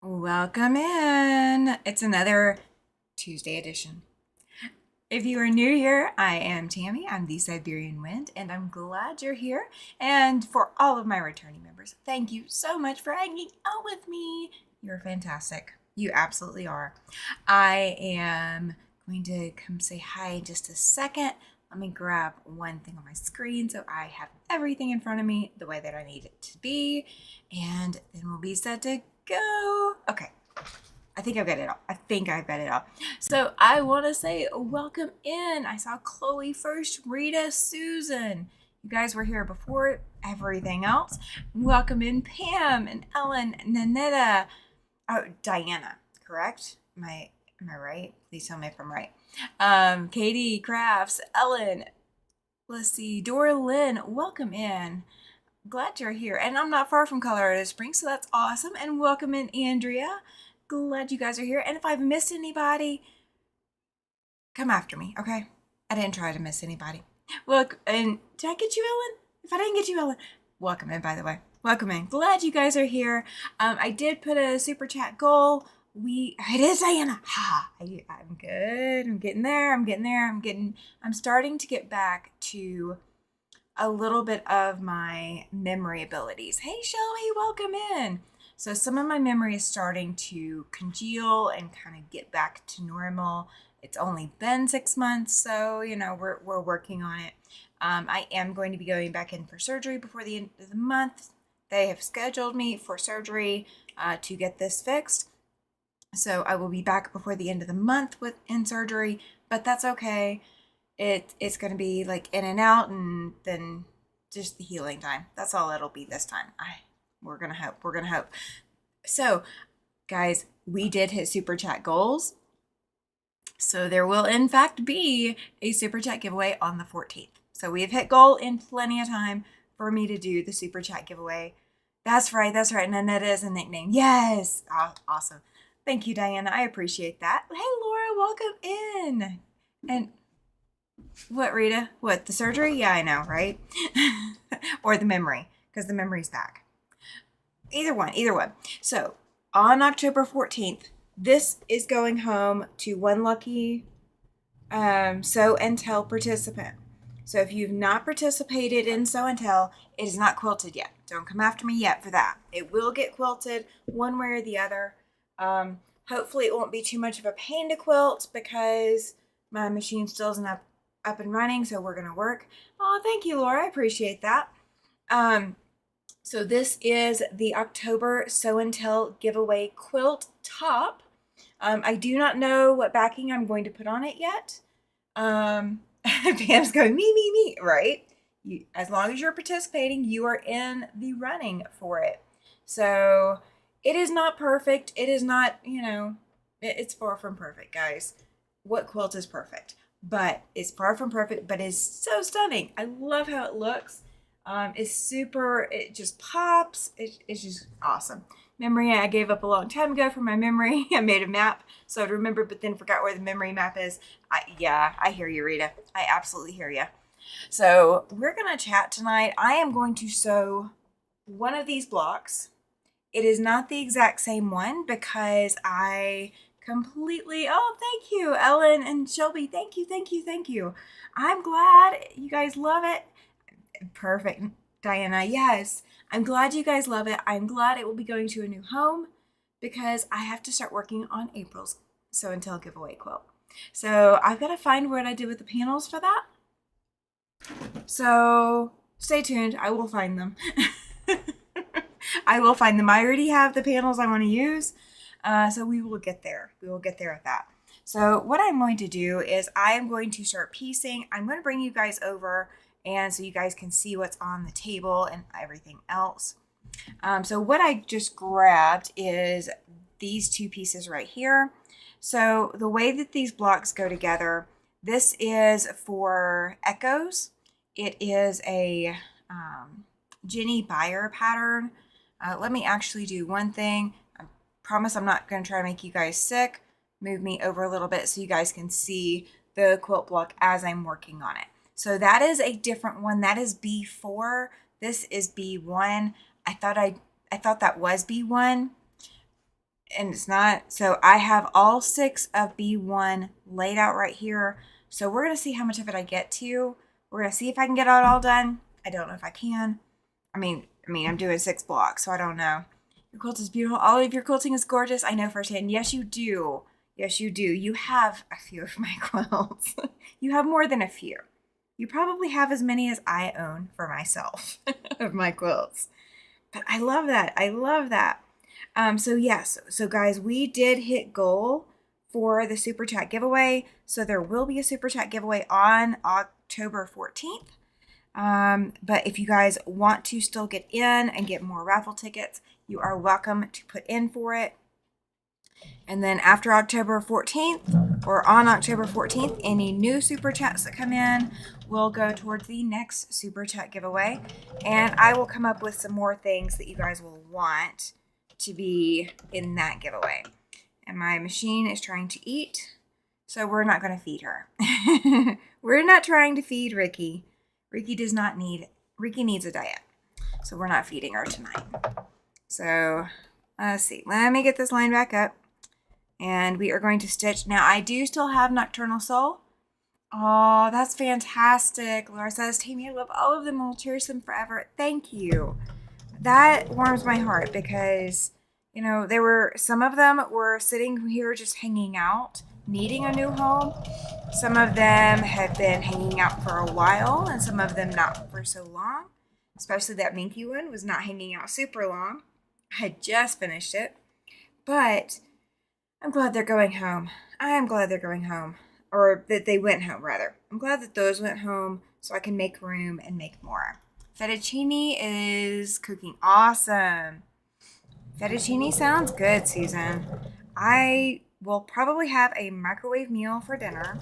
Welcome in. It's another Tuesday edition. If you are new here, I am Tammy. I'm the Siberian Wind, and I'm glad you're here. And for all of my returning members, thank you so much for hanging out with me. You're fantastic. You absolutely are. I am going to come say hi in just a second. Let me grab one thing on my screen so I have everything in front of me the way that I need it to be. And then we'll be set to go. Okay. I think I've got it all. So I want to say welcome in. I saw Chloe first, Rita, Susan. You guys were here before everything else. Welcome in Pam and Ellen, Nanetta. Oh, Diana, correct? Am I right? Please tell me if I'm right. Katie, Crafts, Ellen. Let's see, Dora Lynn, welcome in. Glad you're here. And I'm not far from Colorado Springs, so that's awesome. And welcome in, Andrea. Glad you guys are here. And if I've missed anybody, come after me, okay? I didn't try to miss anybody. Look, and did I get you, Ellen? If I didn't get you, Ellen, welcome in, by the way. Welcome in. Glad you guys are here. I did put a super chat goal. It is Diana. I'm good. I'm getting there. I'm starting to get back to a little bit of my memory abilities. Hey, Shelby, welcome in. So some of my memory is starting to congeal and kind of get back to normal. It's only been 6 months, so we're working on it. I am going to be going back in for surgery before the end of the month. They have scheduled me for surgery to get this fixed. So I will be back before the end of the month in surgery, but that's okay. It's going to be like in and out, and then just the healing time. That's all it'll be this time. We're going to hope. So, guys, we did hit super chat goals. So there will in fact be a super chat giveaway on the 14th. So we've hit goal in plenty of time. for me to do the super chat giveaway. That's right. That's right. Nanette is a nickname. Yes. Awesome. Thank you, Diana. I appreciate that. Hey, Laura, welcome in. And what, Rita? What, the surgery? Yeah, I know, right? Or the memory, because the memory's back. Either one, either one. So on October 14th, this is going home to one lucky Sew and Tell participant. So if you've not participated in Sew and Tell, it is not quilted yet. Don't come after me yet for that. It will get quilted one way or the other. Hopefully it won't be too much of a pain to quilt because my machine still isn't up and running, so we're going to work. Oh, thank you, Laura. I appreciate that. So this is the October Sew and Tell giveaway quilt top. I do not know what backing I'm going to put on it yet. Pam's going, me, right? As long as you're participating, you are in the running for it. So it is not perfect. It is not, it's far from perfect, guys. What quilt is perfect? But it's far from perfect, but it's so stunning. I love how it looks. It's super, it just pops. It's just awesome. Memory, I gave up a long time ago for my memory. I made a map so I'd remember, but then forgot where the memory map is. I hear you, Rita. I absolutely hear you. So we're going to chat tonight. I am going to sew one of these blocks. It is not the exact same one because I completely, oh, thank you, Ellen and Shelby. Thank you. I'm glad you guys love it. Perfect. Diana, yes. I'm glad you guys love it. I'm glad it will be going to a new home because I have to start working on April's Sew and Tell giveaway quilt. So I've got to find what I did with the panels for that. So stay tuned. I will find them. I will find them. I already have the panels I want to use. So we will get there. We will get there with that. So what I'm going to do is I am going to start piecing. I'm going to bring you guys over and so you guys can see what's on the table and everything else. So what I just grabbed is these two pieces right here. So the way that these blocks go together, this is for Echoes. It is a Jenny Beyer pattern. Let me actually do one thing. I promise I'm not going to try to make you guys sick. Move me over a little bit so you guys can see the quilt block as I'm working on it. So that is a different one. That is B4. This is B1. I thought that was B1 and it's not. So I have all 6 of B1 laid out right here. So we're going to see how much of it I get to. We're going to see if I can get it all done. I don't know if I can. I mean, I'm doing 6 blocks, so I don't know. Your quilt is beautiful. All of your quilting is gorgeous. I know firsthand. Yes, you do. Yes, you do. You have a few of my quilts. You have more than a few. You probably have as many as I own for myself of my quilts. But I love that. I love that. So yes. So guys, we did hit goal for the Super Chat giveaway. So there will be a Super Chat giveaway on October 14th. But if you guys want to still get in and get more raffle tickets, you are welcome to put in for it. And then after October 14th or on October 14th, any new Super Chats that come in will go towards the next Super Chat giveaway. And I will come up with some more things that you guys will want to be in that giveaway. And my machine is trying to eat, so we're not going to feed her. We're not trying to feed Ricky. Ricky needs a diet, so we're not feeding her tonight. So let's see. Let me get this line back up. And we are going to stitch. Now, I do still have Nocturnal Soul. Oh, that's fantastic. Laura says, Tammy, I love all of them. I'll cherish them forever. Thank you. That warms my heart because, some of them were sitting here just hanging out, needing a new home. Some of them have been hanging out for a while, and some of them not for so long. Especially that Minky one was not hanging out super long. I had just finished it. But I'm glad they're going home. I am glad they're going home. Or that they went home, rather. I'm glad that those went home so I can make room and make more. Fettuccine is cooking awesome. Fettuccine sounds good, Susan. I will probably have a microwave meal for dinner.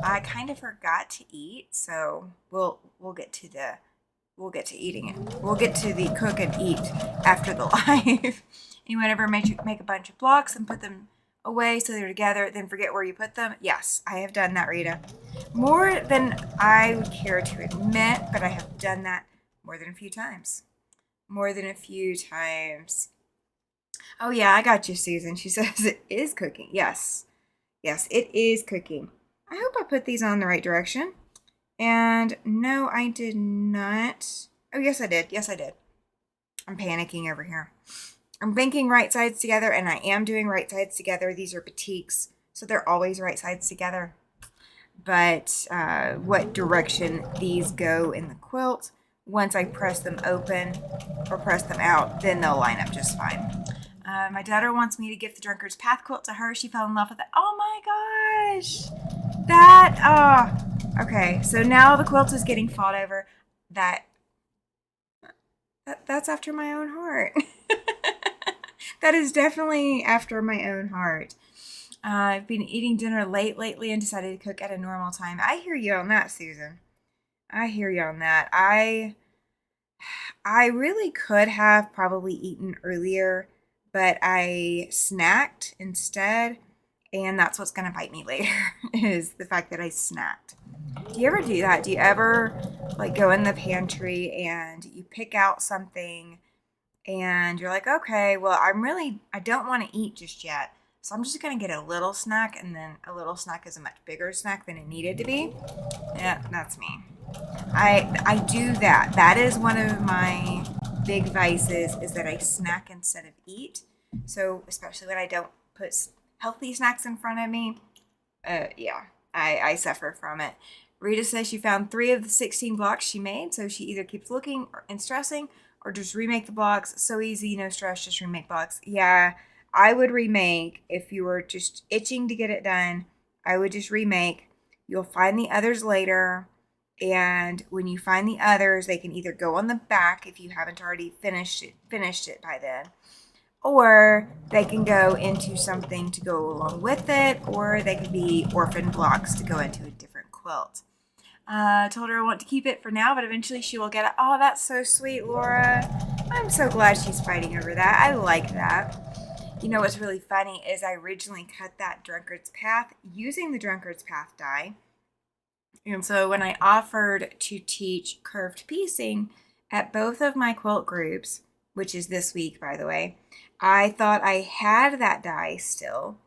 I kind of forgot to eat, so we'll get to the we'll get to eating it. We'll get to the cook and eat after the live. Anyone ever make a bunch of blocks and put them away so they're together, then forget where you put them? Yes, I have done that, Rita. More than I would care to admit, but I have done that more than a few times. More than a few times. Oh yeah, I got you, Susan. She says it is cooking. Yes. Yes, it is cooking. I hope I put these on the right direction. And no, I did not. Oh, yes, I did. Yes, I did. I'm panicking over here. I'm banking right sides together, and I am doing right sides together. These are batiks, so they're always right sides together. But what direction these go in the quilt, once I press them open or press them out, then they'll line up just fine. My daughter wants me to gift the Drunkard's Path quilt to her. She fell in love with it. Oh my gosh! Okay, so now the quilt is getting fought over. That's after my own heart. That is definitely after my own heart. I've been eating dinner late lately and decided to cook at a normal time. I hear you on that, Susan. I hear you on that. I really could have probably eaten earlier, but I snacked instead, and that's what's going to bite me later, is the fact that I snacked. Do you ever do that? Do you ever like go in the pantry and you pick out something and you're like, okay, well, I don't want to eat just yet. So I'm just going to get a little snack, and then a little snack is a much bigger snack than it needed to be. Yeah, that's me. I do that. That is one of my big vices, is that I snack instead of eat. So especially when I don't put healthy snacks in front of me, yeah, I suffer from it. Rita says she found 3 of the 16 blocks she made, so she either keeps looking and stressing or just remake the blocks. So easy, no stress, just remake blocks. Yeah, I would remake if you were just itching to get it done. I would just remake. You'll find the others later, and when you find the others, they can either go on the back if you haven't already finished it by then, or they can go into something to go along with it, or they could be orphan blocks to go into a different quilt. Told her I want to keep it for now, but eventually she will get it. Oh, that's so sweet, Laura. I'm so glad she's fighting over that. I like that. You know what's really funny is I originally cut that Drunkard's Path using the Drunkard's Path die. And so when I offered to teach curved piecing at both of my quilt groups, which is this week, by the way, I thought I had that die still.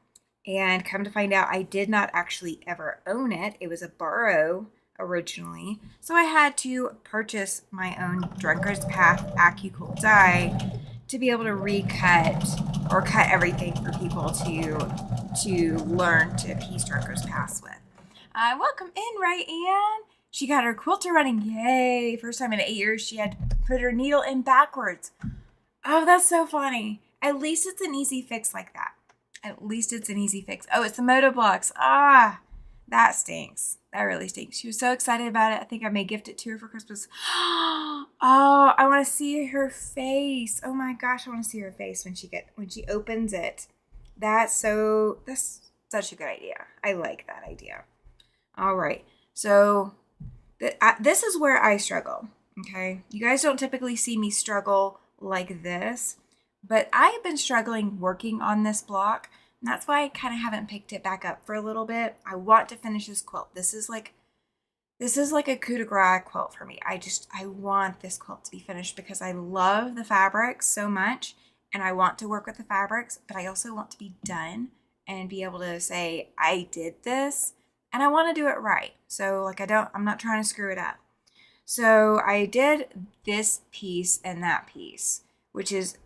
And come to find out, I did not actually ever own it. It was a borrow originally. So I had to purchase my own Drunkard's Path AccuQuilt die to be able to recut or cut everything for people to learn to piece Drunkard's Paths with. Welcome in, Ryan. She got her quilter running. Yay. First time in 8 years she had to put her needle in backwards. Oh, that's so funny. At least it's an easy fix like that. At least it's an easy fix. Oh, it's the Moto blocks. Ah, that stinks. That really stinks. She was so excited about it. I think I may gift it to her for Christmas. Oh, I want to see her face. Oh my gosh, I want to see her face when she opens it. That's such a good idea. I like that idea. All right. So this is where I struggle. Okay. You guys don't typically see me struggle like this, but I've been struggling working on this block. And that's why I kind of haven't picked it back up for a little bit. I want to finish this quilt. This is like a coup de grace quilt for me. I want this quilt to be finished because I love the fabrics so much, and I want to work with the fabrics, but I also want to be done and be able to say, I did this, and I want to do it right. So I'm not trying to screw it up. So I did this piece and that piece, which is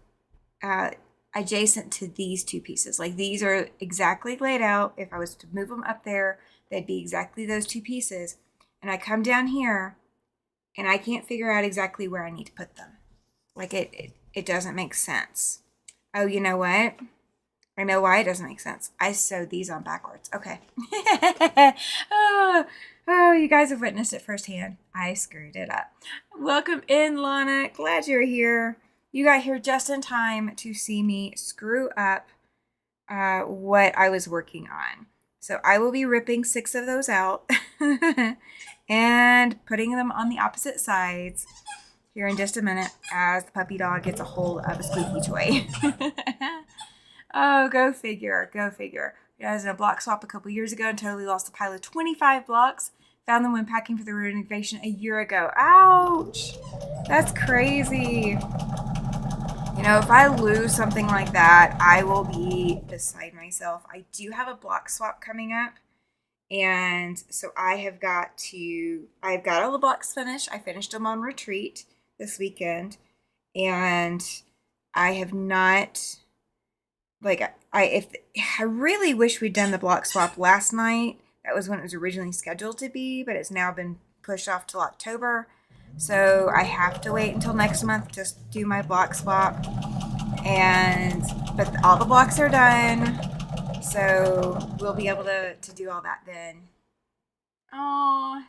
adjacent to these two pieces. Like, these are exactly laid out. If I was to move them up there, they'd be exactly those two pieces. And I come down here and I can't figure out exactly where I need to put them. Like, it doesn't make sense. Oh, you know what? I know why it doesn't make sense. I sewed these on backwards. Okay. Oh, you guys have witnessed it firsthand. I screwed it up. Welcome in, Lana. Glad you're here. You got here just in time to see me screw up what I was working on. So I will be ripping 6 of those out and putting them on the opposite sides. here in just a minute as the puppy dog gets a hold of a squeaky toy. Oh, go figure. Go figure. I was in a block swap a couple years ago and totally lost a pile of 25 blocks. Found them when packing for the renovation a year ago. Ouch! That's crazy. You know, if I lose something like that, I will be beside myself. I do have a block swap coming up. And so I've got all the blocks finished. I finished them on retreat this weekend. And I have not, like, I really wish we'd done the block swap last night. That was when it was originally scheduled to be, but it's now been pushed off till October. So I have to wait until next month to do my block swap. But all the blocks are done. So we'll be able to do all that then. Oh,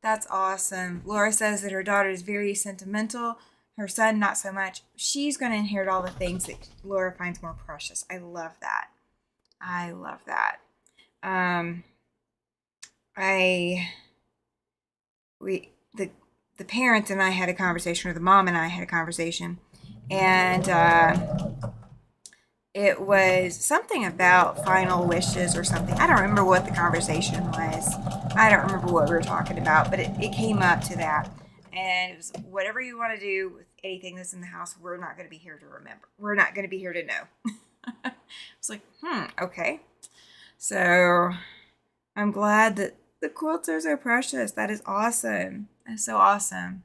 that's awesome. Laura says that her daughter is very sentimental. Her son, not so much. She's going to inherit all the things that Laura finds more precious. I love that. I love that. The parents and I had a conversation, or the mom and I had a conversation, and it was something about final wishes or something. I don't remember what the conversation was. I don't remember what we were talking about, but it came up to that. And it was, whatever you want to do with anything that's in the house, we're not going to be here to remember. We're not going to be here to know. It's like, okay. So I'm glad that the quilts are so precious. That is awesome. That's so awesome.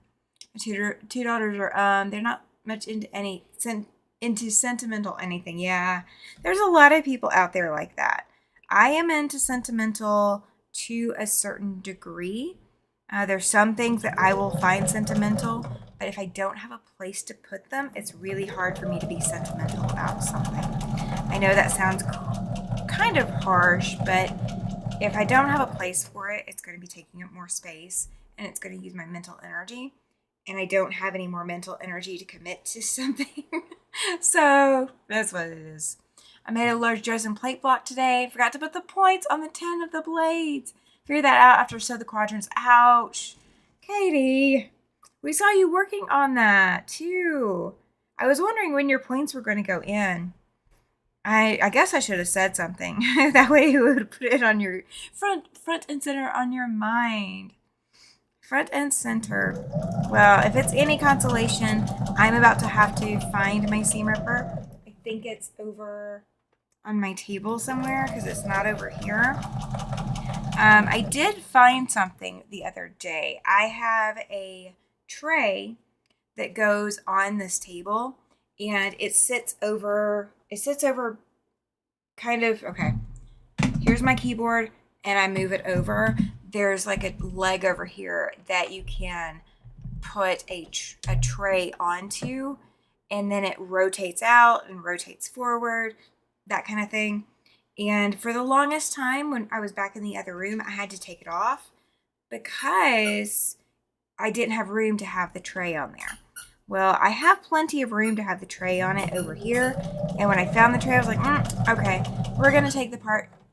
My two daughters are, they're not much into sentimental anything. Yeah, there's a lot of people out there like that. I am into sentimental to a certain degree. There's some things that I will find sentimental, but if I don't have a place to put them, it's really hard for me to be sentimental about something. I know that sounds kind of harsh, but if I don't have a place for it, it's going to be taking up more space and it's going to use my mental energy. And I don't have any more mental energy to commit to something. So that's what it is. I made a large Dresden plate block today. Forgot to put the points on the 10 of the blades. Figured that out after I sewed the quadrants. Ouch. Katie, we saw you working on that too. I was wondering when your points were going to go in. I guess I should have said something. That way you would put it on your front and center on your mind. Front and center. Well, if it's any consolation, I'm about to have to find my seam ripper. I think it's over on my table somewhere because it's not over here. I did find something the other day. I have a tray that goes on this table and it sits over kind of, okay, here's my keyboard and I move it over. There's like a leg over here that you can put a tray onto, and then it rotates out and rotates forward, that kind of thing. And for the longest time when I was back in the other room, I had to take it off because I didn't have room to have the tray on there. Well, I have plenty of room to have the tray on it over here. And when I found the tray, I was like, okay, we're going to take the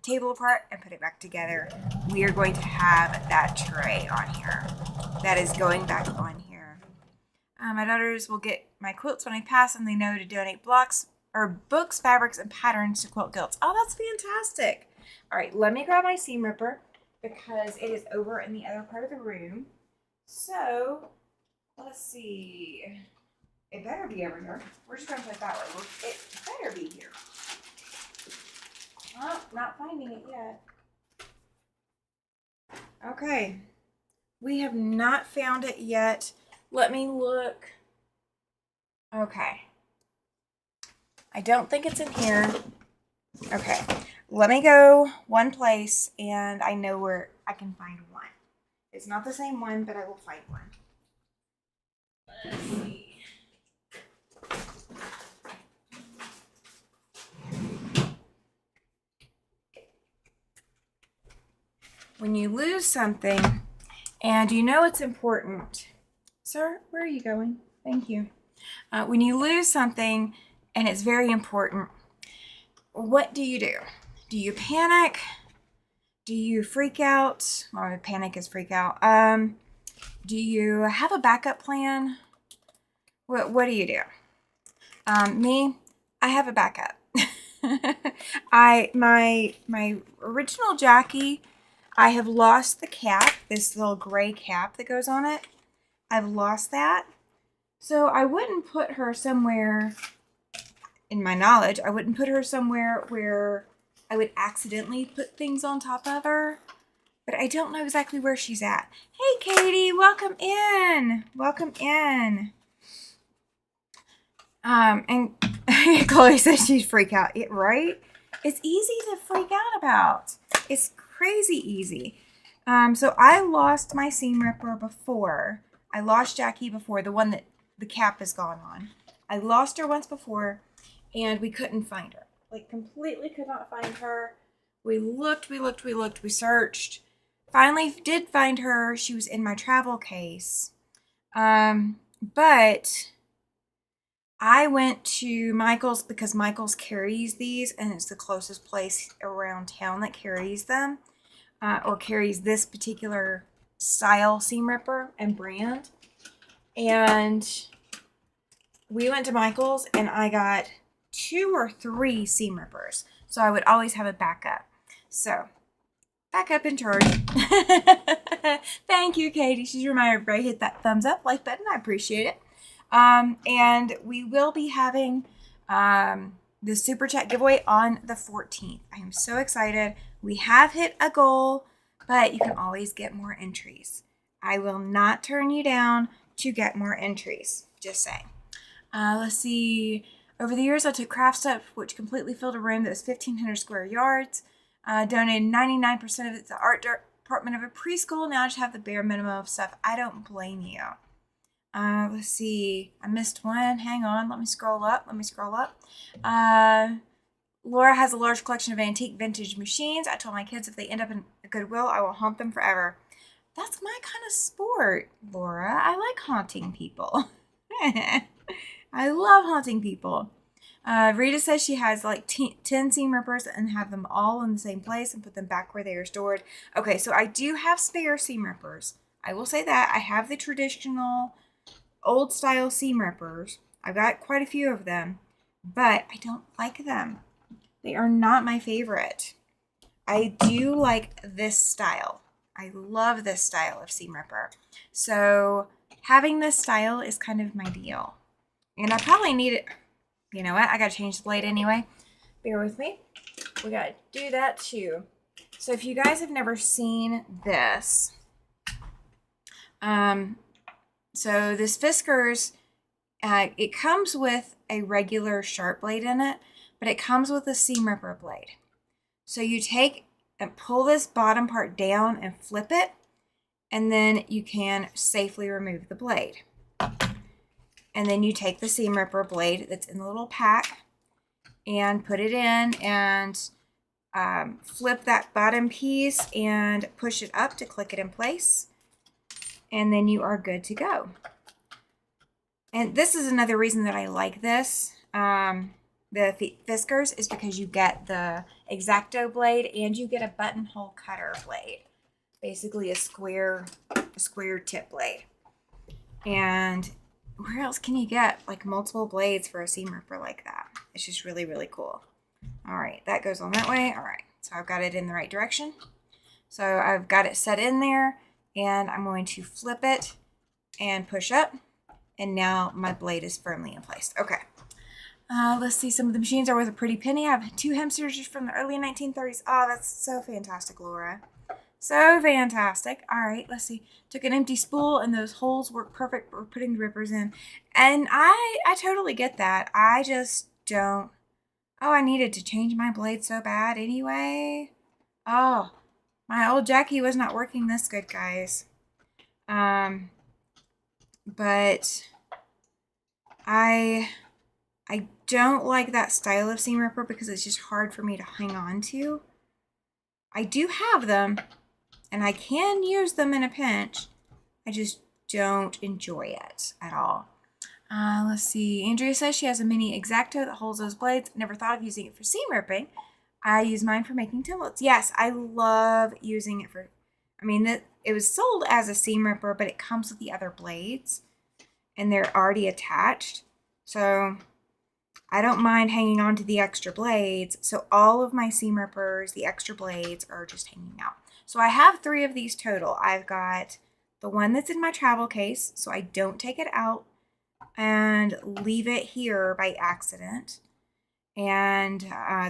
table apart and put it back together. We are going to have that tray on here. That is going back on here. My daughters will get my quilts when I pass them. They know to donate blocks or books, fabrics, and patterns to Quilt Guilds. Oh, that's fantastic. All right, let me grab my seam ripper because it is over in the other part of the room. So let's see. It better be over here. We're just going to put it that way. It better be here. Oh, not finding it yet. Okay. We have not found it yet. Let me look. Okay. I don't think it's in here. Okay. Let me go one place and I know where I can find one. It's not the same one, but I will find one. Let's see. When you lose something and you know it's important. Sir, where are you going? Thank you. When you lose something and it's very important, what do? Do you panic? Do you freak out? Or panic is freak out. Do you have a backup plan? What do you do? Me, I have a backup. My original Jackie, I have lost the cap, this little gray cap that goes on it. I've lost that. So I wouldn't put her somewhere, in my knowledge, I wouldn't put her somewhere where I would accidentally put things on top of her. But I don't know exactly where she's at. Hey, Katie, welcome in. Welcome in. And Chloe says she'd freak out, right? It's easy to freak out about. It's crazy easy. So I lost my seam ripper before. I lost Jackie before, the one that the cap is gone on. I lost her once before, and we couldn't find her. Like, completely could not find her. We looked, we searched. Finally did find her. She was in my travel case. But I went to Michael's because Michael's carries these, and it's the closest place around town that carries them, or carries this particular style seam ripper and brand. And we went to Michael's, and I got 2 or 3 seam rippers, so I would always have a backup. So, backup in charge. Thank you, Katie. She's reminded everybody hit that thumbs up, like button. I appreciate it. And we will be having the Super Chat giveaway on the 14th. I am so excited. We have hit a goal, but you can always get more entries. I will not turn you down to get more entries. Just saying. Let's see. Over the years, I took craft stuff, which completely filled a room that was 1,500 square yards. Donated 99% of it to the art department of a preschool. Now I just have the bare minimum of stuff. I don't blame you. Let's see. I missed one. Hang on. Let me scroll up. Laura has a large collection of antique vintage machines. I told my kids if they end up in a Goodwill, I will haunt them forever. That's my kind of sport, Laura. I like haunting people. I love haunting people. Rita says she has like 10 seam rippers and have them all in the same place and put them back where they are stored. Okay, so I do have spare seam rippers. I will say that. I have the traditional old style seam rippers. I've got quite a few of them, but I don't like them. They are not my favorite. I do like this style. I love this style of seam ripper. So having this style is kind of my deal. And I probably need it. You know what? I got to change the blade anyway. Bear with me. We got to do that too. So if you guys have never seen this, so this Fiskars, it comes with a regular sharp blade in it, but it comes with a seam ripper blade. So you take and pull this bottom part down and flip it, and then you can safely remove the blade. And then you take the seam ripper blade that's in the little pack and put it in and flip that bottom piece and push it up to click it in place. And then you are good to go. And this is another reason that I like this, the Fiskars, is because you get the X-Acto blade and you get a buttonhole cutter blade. Basically a square tip blade. And where else can you get like multiple blades for a seam ripper like that? It's just really, really cool. All right, that goes on that way. All right, so I've got it in the right direction. So I've got it set in there, and I'm going to flip it and push up, and now my blade is firmly in place. Okay, let's see. Some of the machines are worth a pretty penny. I have 2 hem scissors from the early 1930s. Oh, that's so fantastic, Laura. So fantastic. All right, let's see. Took an empty spool, and those holes work perfect for putting the rippers in. And I totally get that. I just don't. Oh, I needed to change my blade so bad anyway. Oh, my old Jackie was not working this good, guys. But I don't like that style of seam ripper because it's just hard for me to hang on to. I do have them, and I can use them in a pinch. I just don't enjoy it at all. Let's see. Andrea says she has a mini X-Acto that holds those blades. Never thought of using it for seam ripping. I use mine for making templates. Yes, I love using it for, it was sold as a seam ripper, but it comes with the other blades. and they're already attached. So I don't mind hanging on to the extra blades. So all of my seam rippers, the extra blades, are just hanging out. So I have 3 of these total. I've got the one that's in my travel case, so I don't take it out and leave it here by accident. And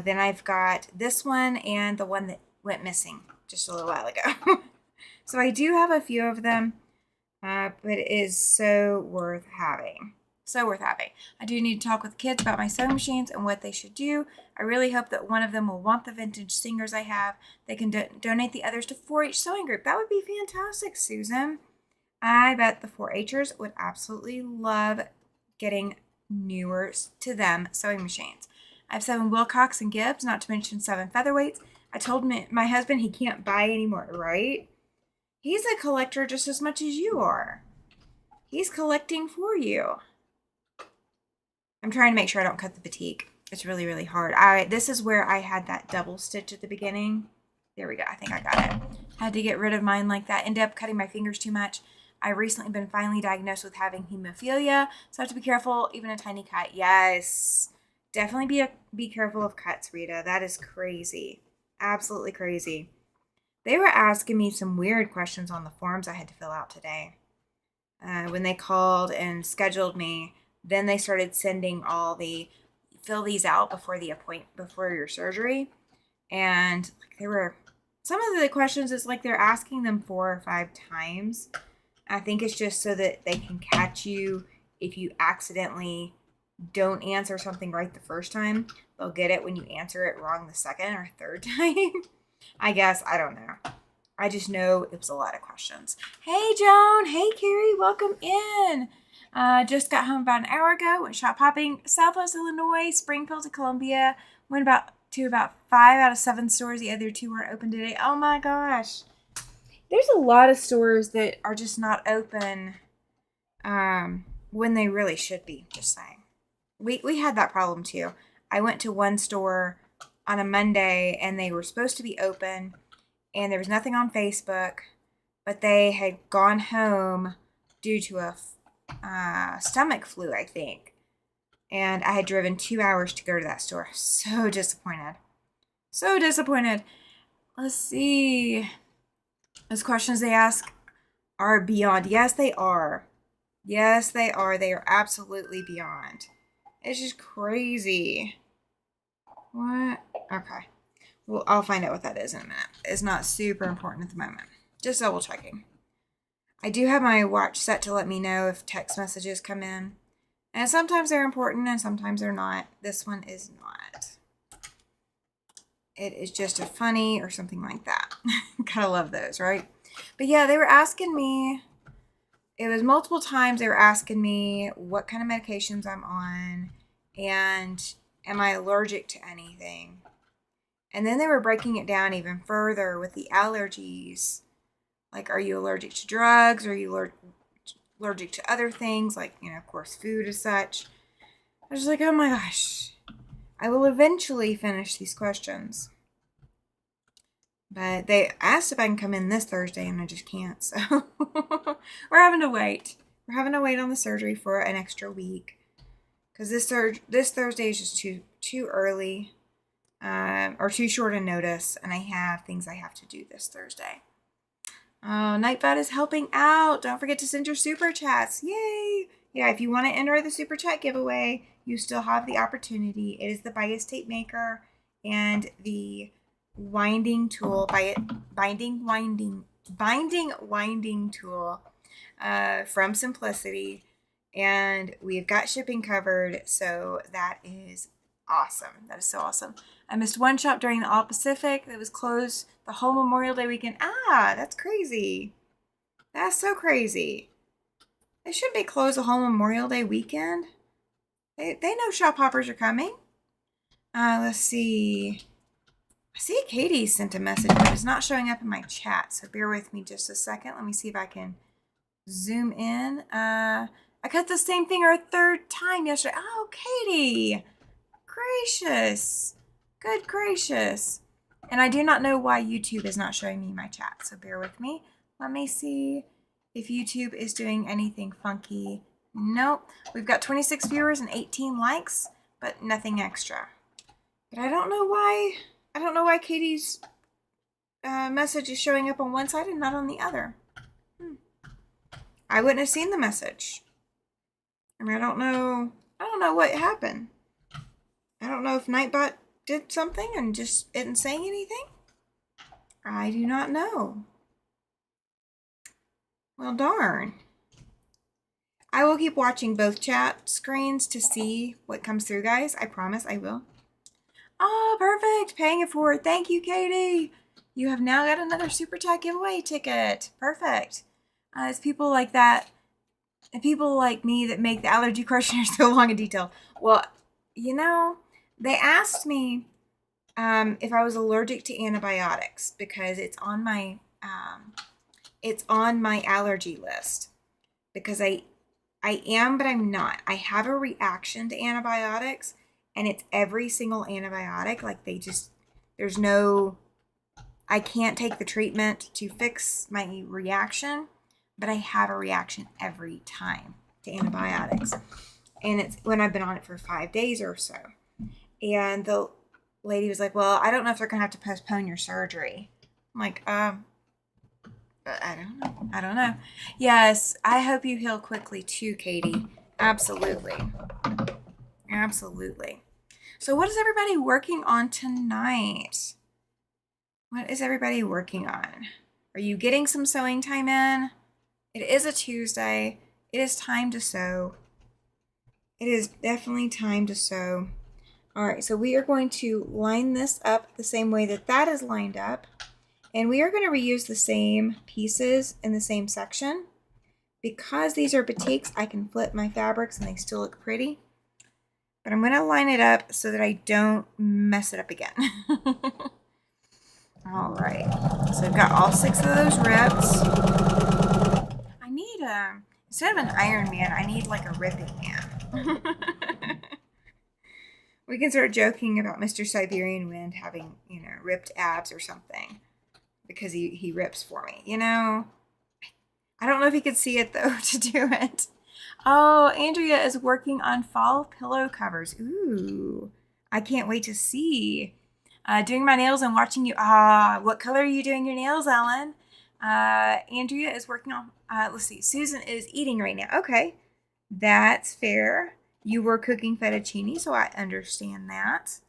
then I've got this one and the one that went missing just a little while ago. So I do have a few of them, but it is so worth having. So worth having. I do need to talk with kids about my sewing machines and what they should do. I really hope that one of them will want the vintage singers I have. They can donate the others to 4-H sewing group. That would be fantastic, Susan. I bet the 4-Hers would absolutely love getting newer to them sewing machines. I have 7 Wilcox and Gibbs, not to mention 7 featherweights. I told my husband he can't buy anymore, right? He's a collector just as much as you are. He's collecting for you. I'm trying to make sure I don't cut the batik. It's really, really hard. This is where I had that double stitch at the beginning. There we go. I think I got it. I had to get rid of mine like that. Ended up cutting my fingers too much. I've recently been finally diagnosed with having hemophilia, so I have to be careful, even a tiny cut. Yes. Definitely be careful of cuts, Rita. That is crazy. Absolutely crazy. They were asking me some weird questions on the forms I had to fill out today. When they called and scheduled me, then they started sending all the fill these out before your surgery. And there were some of the questions is like they're asking them 4 or 5 times. I think it's just so that they can catch you if you accidentally don't answer something right the first time. They'll get it when you answer it wrong the second or third time. I guess. I don't know. I just know it was a lot of questions. Hey, Joan. Hey, Carrie. Welcome in. Just got home about an hour ago. Went shop hopping. Southwest Illinois, Springfield to Columbia. Went to about 5 out of 7 stores. The other 2 weren't open today. Oh, my gosh. There's a lot of stores that are just not open when they really should be, just saying. We had that problem too. I went to one store on a Monday and they were supposed to be open and there was nothing on Facebook, but they had gone home due to a stomach flu, I think. And I had driven 2 hours to go to that store. So disappointed. So disappointed. Let's see. Those questions they ask are beyond. Yes, they are. Yes, they are. They are absolutely beyond. It's just crazy. What? Okay. Well, I'll find out what that is in a minute. It's not super important at the moment. Just double checking. I do have my watch set to let me know if text messages come in. And sometimes they're important and sometimes they're not. This one is not. It is just a funny or something like that. Gotta love those, right? But yeah, they were asking me, it was multiple times they were asking me what kind of medications I'm on and am I allergic to anything? And then they were breaking it down even further with the allergies. Like, are you allergic to drugs? Are you allergic to other things? Like, of course, food as such. I was like, oh my gosh. I will eventually finish these questions. But they asked if I can come in this Thursday, and I just can't. So we're having to wait. We're having to wait on the surgery for an extra week. Because this Thursday is just too early. Or too short a notice. And I have things I have to do this Thursday. Nightbot is helping out. Don't forget to send your super chats. Yay! Yeah, if you want to enter the super chat giveaway, you still have the opportunity. It is the bias tape maker and the winding tool, binding winding tool from Simplicity. And we've got shipping covered, so that is awesome. That is so awesome. I missed one shop during the All Pacific that was closed the whole Memorial Day weekend. That's crazy. That's so crazy. They should be closed the whole Memorial Day weekend. They know shop hoppers are coming. Let's see. I see Katie sent a message, but it's not showing up in my chat, so bear with me just a second. Let me see if I can zoom in. I cut the same finger a 3rd time yesterday. Oh, Katie. Gracious. Good gracious. And I do not know why YouTube is not showing me my chat, so bear with me. Let me see if YouTube is doing anything funky Nope. We've got 26 viewers and 18 likes, but nothing extra. But I don't know why. I don't know why Katie's message is showing up on one side and not on the other. I wouldn't have seen the message. I mean, I don't know what happened. I don't know if Nightbot did something and just isn't saying anything. I do not know. Well, darn. I will keep watching both chat screens to see what comes through, guys. I promise I will. Oh, perfect. Paying it forward. Thank you, Katie. You have now got another Super Chat giveaway ticket. Perfect. It's people like that, and people like me that make the allergy questionnaire so long and detailed. Well, you know, they asked me if I was allergic to antibiotics because it's on my allergy list. Because I am, but I'm not. I have a reaction to antibiotics, and it's every single antibiotic. Like there's no, I can't take the treatment to fix my reaction, but I have a reaction every time to antibiotics. And it's when I've been on it for 5 days or so. And the lady was like, well, I don't know if they're going to have to postpone your surgery. I'm like, I don't know. Yes, I hope you heal quickly too, Katie. Absolutely. Absolutely. So what is everybody working on tonight? What is everybody working on? Are you getting some sewing time in? It is a Tuesday. It is time to sew. It is definitely time to sew. All right, so we are going to line this up the same way that is lined up. And we are going to reuse the same pieces in the same section. Because these are batiks, I can flip my fabrics and they still look pretty. But I'm going to line it up so that I don't mess it up again. All right, so I've got all 6 of those ripped. I need instead of an Iron Man, I need like a ripping man. We can start joking about Mr. Siberian Wind having, ripped abs or something because he rips for me, I don't know if he could see it though to do it. Oh, Andrea is working on fall pillow covers. Ooh, I can't wait to see. Doing my nails and watching you. What color are you doing your nails, Ellen? Andrea is working on, let's see, Susan is eating right now. Okay, that's fair. You were cooking fettuccine, so I understand that.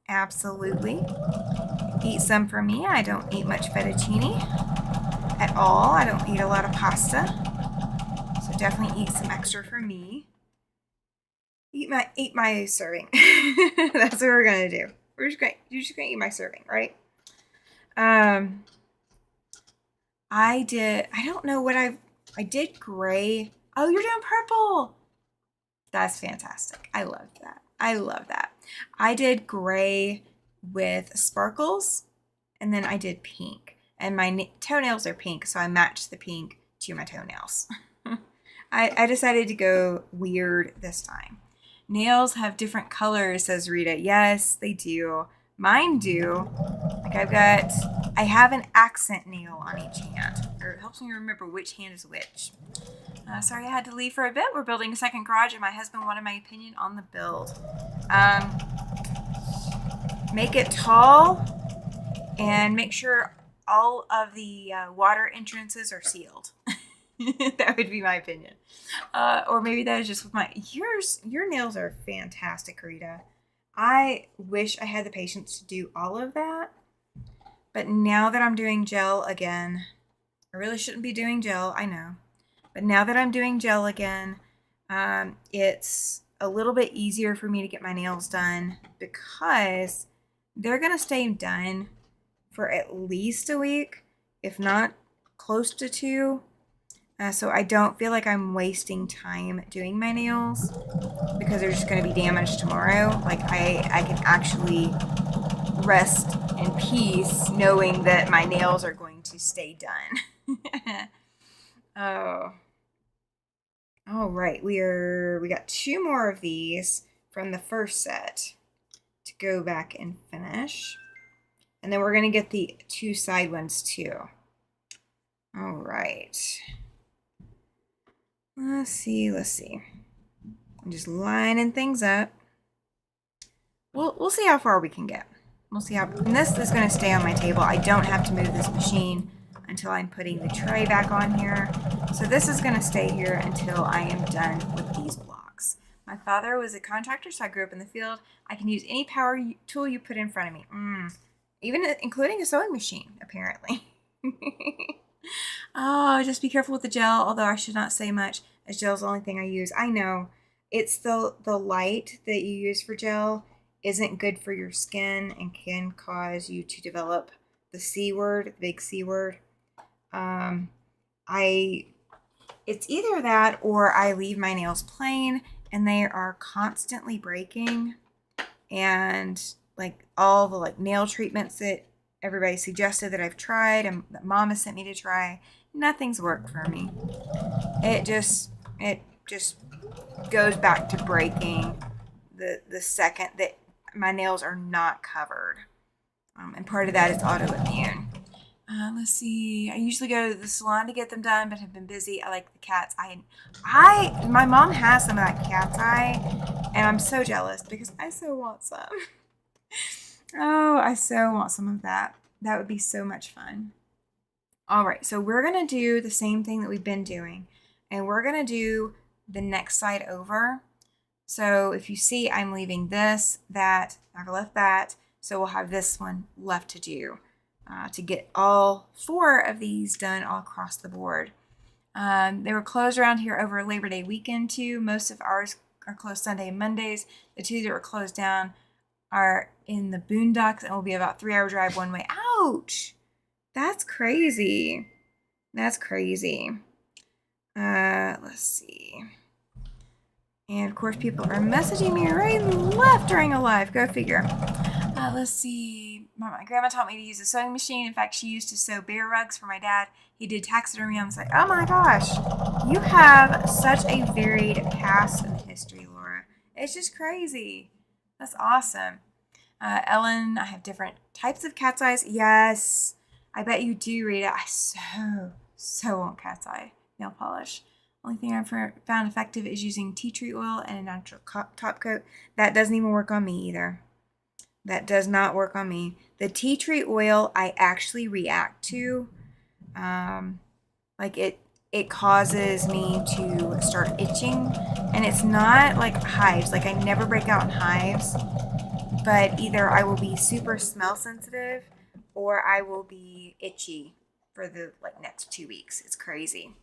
Absolutely. Eat some for me. I don't eat much fettuccine at all. I don't eat a lot of pasta. So definitely eat some extra for me. Eat my serving. That's what we're gonna do. You're just gonna eat my serving, right? I don't know what I did gray. Oh, you're doing purple. That's fantastic. I love that. I did gray with sparkles, and then I did pink. And my toenails are pink, so I matched the pink to my toenails. I decided to go weird this time. Nails have different colors, says Rita. Yes, they do. Mine do. Like I have an accent nail on each hand. Or it helps me remember which hand is which. Sorry I had to leave for a bit. We're building a second garage and my husband wanted my opinion on the build. Make it tall and make sure all of the water entrances are sealed. That would be my opinion. Or maybe that is just with your nails are fantastic, Rita. I wish I had the patience to do all of that. But now that I'm doing gel again, I really shouldn't be doing gel, I know. But now that I'm doing gel again, it's a little bit easier for me to get my nails done because they're going to stay done for at least a week, if not close to 2. So I don't feel like I'm wasting time doing my nails because they're just going to be damaged tomorrow. Like I can actually rest in peace knowing that my nails are going to stay done. Oh. All right, we got 2 more of these from the first set to go back and finish. And then we're going to get the 2 side ones too. All right. Let's see. I'm just lining things up. We'll see how far we can get. We'll see how, and this is going to stay on my table. I don't have to move this machine until I'm putting the tray back on here. So this is going to stay here until I am done with these blocks. My father was a contractor, so I grew up in the field. I can use any power tool you put in front of me. Even including a sewing machine, apparently. Oh, just be careful with the gel, although I should not say much, as gel is the only thing I use. I know. It's the light that you use for gel isn't good for your skin and can cause you to develop the C word, the big C word. It's either that or I leave my nails plain and they are constantly breaking, and like all the like nail treatments that everybody suggested that I've tried and that mom has sent me to try, nothing's worked for me. It just goes back to breaking the second that my nails are not covered. And part of that is autoimmune. Let's see. I usually go to the salon to get them done, but have been busy. I like the cat's eye. My mom has some of that cat's eye, and I'm so jealous because I so want some. Oh, I so want some of that. That would be so much fun. All right, so we're going to do the same thing that we've been doing, and we're going to do the next side over. So if you see, I'm leaving this, that, I've left that, so we'll have this one left to do to get all 4 of these done all across the board. They were closed around here over Labor Day weekend too. Most of ours are closed Sunday and Mondays. The 2 that were closed down are in the boondocks and will be about 3-hour drive one way. Ouch! That's crazy. That's crazy. Let's see. And of course, people are messaging me right and left during a live. Go figure. Let's see. My grandma taught me to use a sewing machine. In fact, she used to sew bear rugs for my dad. He did taxidermy on the side. Oh my gosh. You have such a varied past and history, Laura. It's just crazy. That's awesome. Ellen, I have different types of cat's eyes. Yes. I bet you do, Rita. I so want cat's eye nail polish. Only thing I've found effective is using tea tree oil and a natural top coat. That doesn't even work on me either. That does not work on me. The tea tree oil I actually react to. Like it causes me to start itching. And it's not like hives. Like I never break out in hives. But either I will be super smell sensitive or I will be itchy for the next 2 weeks. It's crazy.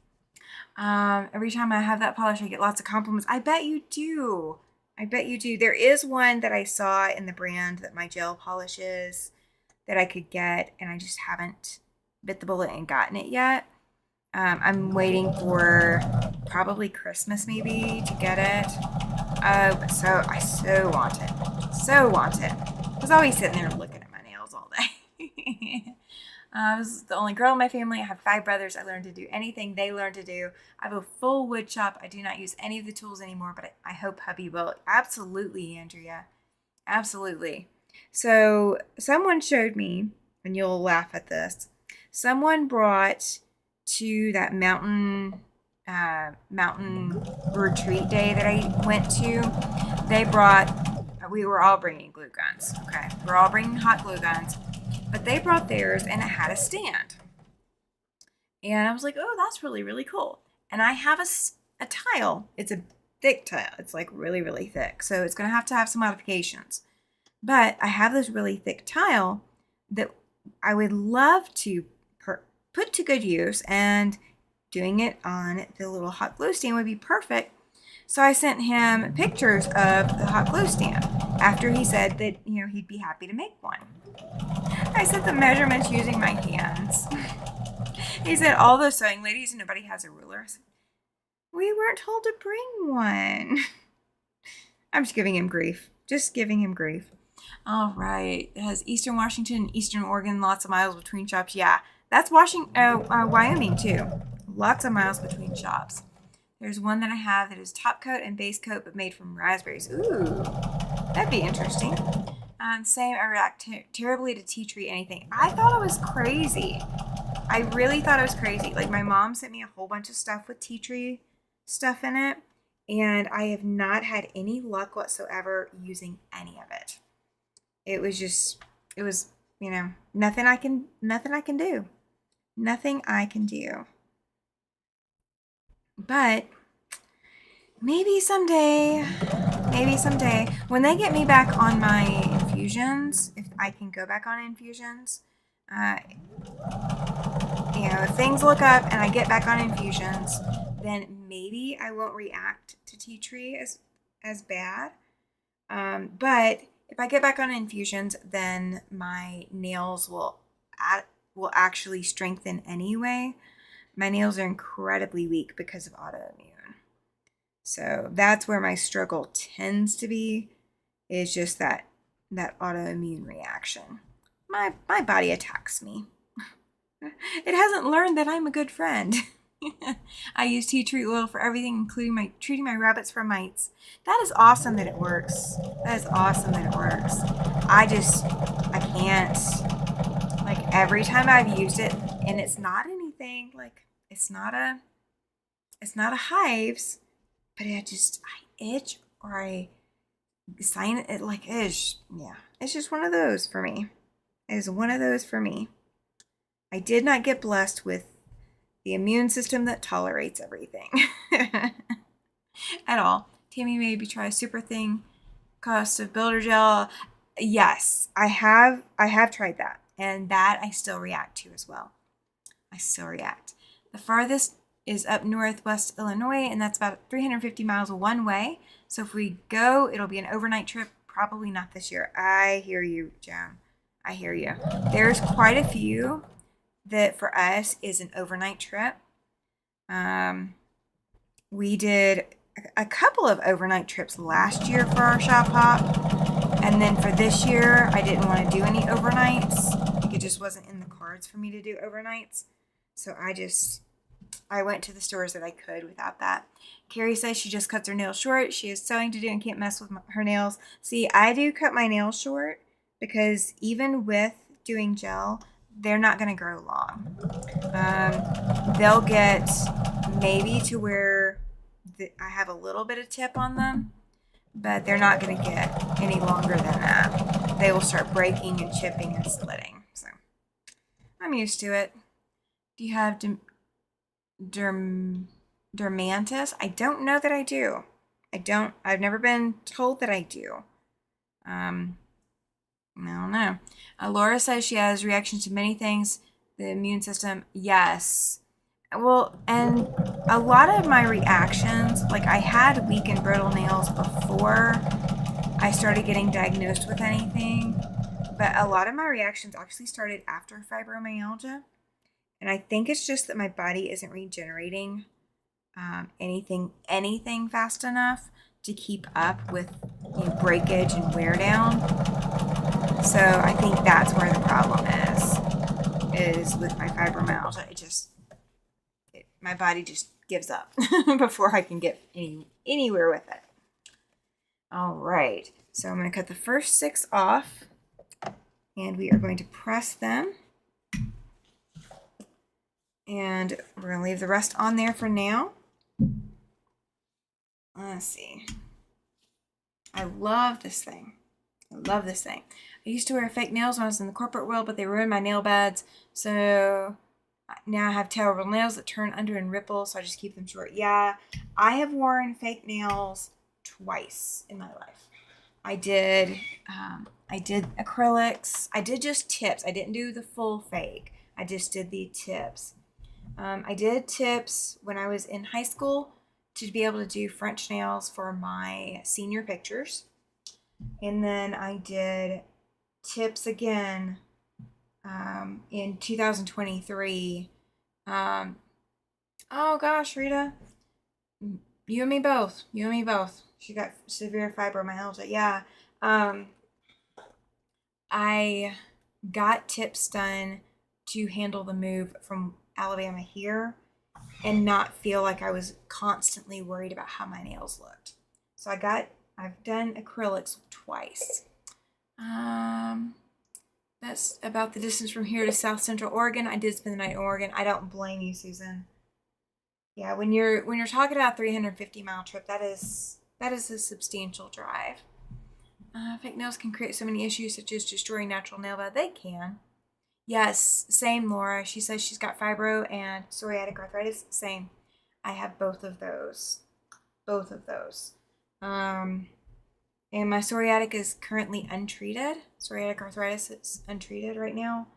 Every time I have that polish, I get lots of compliments. I bet you do. I bet you do. There is one that I saw in the brand that my gel polish is that I could get, and I just haven't bit the bullet and gotten it yet. I'm waiting for probably Christmas maybe to get it. I so want it. So want it. I was always sitting there looking at my nails all day. I was the only girl in my family. I have 5 brothers. I learned to do anything they learned to do. I have a full wood shop. I do not use any of the tools anymore, but I hope hubby will. Absolutely, Andrea. Absolutely. So someone showed me, and you'll laugh at this, someone brought to that mountain retreat day that I went to, we were all bringing glue guns. Okay. We're all bringing hot glue guns. But they brought theirs and it had a stand. And I was like, oh, that's really, really cool. And I have a tile. It's a thick tile. It's like really, really thick. So it's going to have some modifications. But I have this really thick tile that I would love to put to good use. And doing it on the little hot glue stand would be perfect. So I sent him pictures of the hot glue stand after he said that, he'd be happy to make one. I set the measurements using my hands. He said, all those sewing ladies, nobody has a ruler. I said, we weren't told to bring one. I'm just giving him grief. All right. It has Eastern Washington and Eastern Oregon, lots of miles between shops. Yeah, that's Wyoming too. Lots of miles between shops. There's one that I have that is top coat and base coat, but made from raspberries. Ooh, that'd be interesting. Same, I react terribly to tea tree anything. I thought it was crazy. I really thought it was crazy. Like my mom sent me a whole bunch of stuff with tea tree stuff in it, and I have not had any luck whatsoever using any of it. It was just, it was, nothing I can do. Nothing I can do. But maybe someday, when they get me back on my infusions, if I can go back on infusions, uh, if things look up and I get back on infusions, then maybe I won't react to tea tree as bad. But if I get back on infusions, then my nails will actually strengthen anyway. My nails are incredibly weak because of autoimmune. So that's where my struggle tends to be, is just that autoimmune reaction. My body attacks me. It hasn't learned that I'm a good friend. I use tea tree oil for everything, including treating my rabbits for mites. That is awesome that it works. That is awesome that it works. I can't. Like, every time I've used it, and it's not anything like it's not a hives, but I itch, or I sign it like itch. Yeah, it's just one of those for me. It is one of those for me. I did not get blessed with the immune system that tolerates everything at all. Tammy, maybe try a super thing cost of builder gel. Yes, I have tried that, and that I still react to as well. I still react. The farthest is up northwest Illinois, and that's about 350 miles one way. So if we go, it'll be an overnight trip. Probably not this year. I hear you, Joan. I hear you. There's quite a few that for us is an overnight trip. We did a couple of overnight trips last year for our shop hop, and then for this year I didn't want to do any overnights. Like, it just wasn't in the cards for me to do overnights, so I went to the stores that I could without that. Carrie says she just cuts her nails short. She has sewing to do and can't mess with her nails. See, I do cut my nails short because even with doing gel, they're not going to grow long. They'll get maybe to where I have a little bit of tip on them, but they're not going to get any longer than that. They will start breaking and chipping and splitting. So I'm used to it. Do you have dermantis? I don't know that I do. I've never been told that I do. I don't know. Laura says she has reactions to many things. The immune system, yes. Well, and a lot of my reactions, like, I had weak and brittle nails before I started getting diagnosed with anything, but a lot of my reactions actually started after fibromyalgia. And I think it's just that my body isn't regenerating anything fast enough to keep up with breakage and wear down. So I think that's where the problem is with my fibromyalgia. My body just gives up before I can get anywhere with it. All right, so I'm going to cut the first 6 off, and we are going to press them. And we're going to leave the rest on there for now. Let's see. I love this thing. I used to wear fake nails when I was in the corporate world, but they ruined my nail beds. So now I have terrible nails that turn under and ripple, so I just keep them short. Yeah, I have worn fake nails twice in my life. I did acrylics. I did just tips. I didn't do the full fake. I just did the tips. I did tips when I was in high school to be able to do French nails for my senior pictures. And then I did tips again in 2023. Oh gosh, Rita, you and me both. She got severe fibromyalgia. Yeah. I got tips done to handle the move from Alabama here and not feel like I was constantly worried about how my nails looked. So I've done acrylics twice. That's about the distance from here to South Central Oregon. I did spend the night in Oregon. I don't blame you, Susan. Yeah, when you're talking about 350-mile trip, that is a substantial drive. Fake nails can create so many issues, such as destroying natural nail bed. They can. Yes, same, Laura. She says she's got fibro and psoriatic arthritis. Same. I have both of those. Both of those. Um, and my psoriatic is currently untreated. Psoriatic arthritis is untreated right now,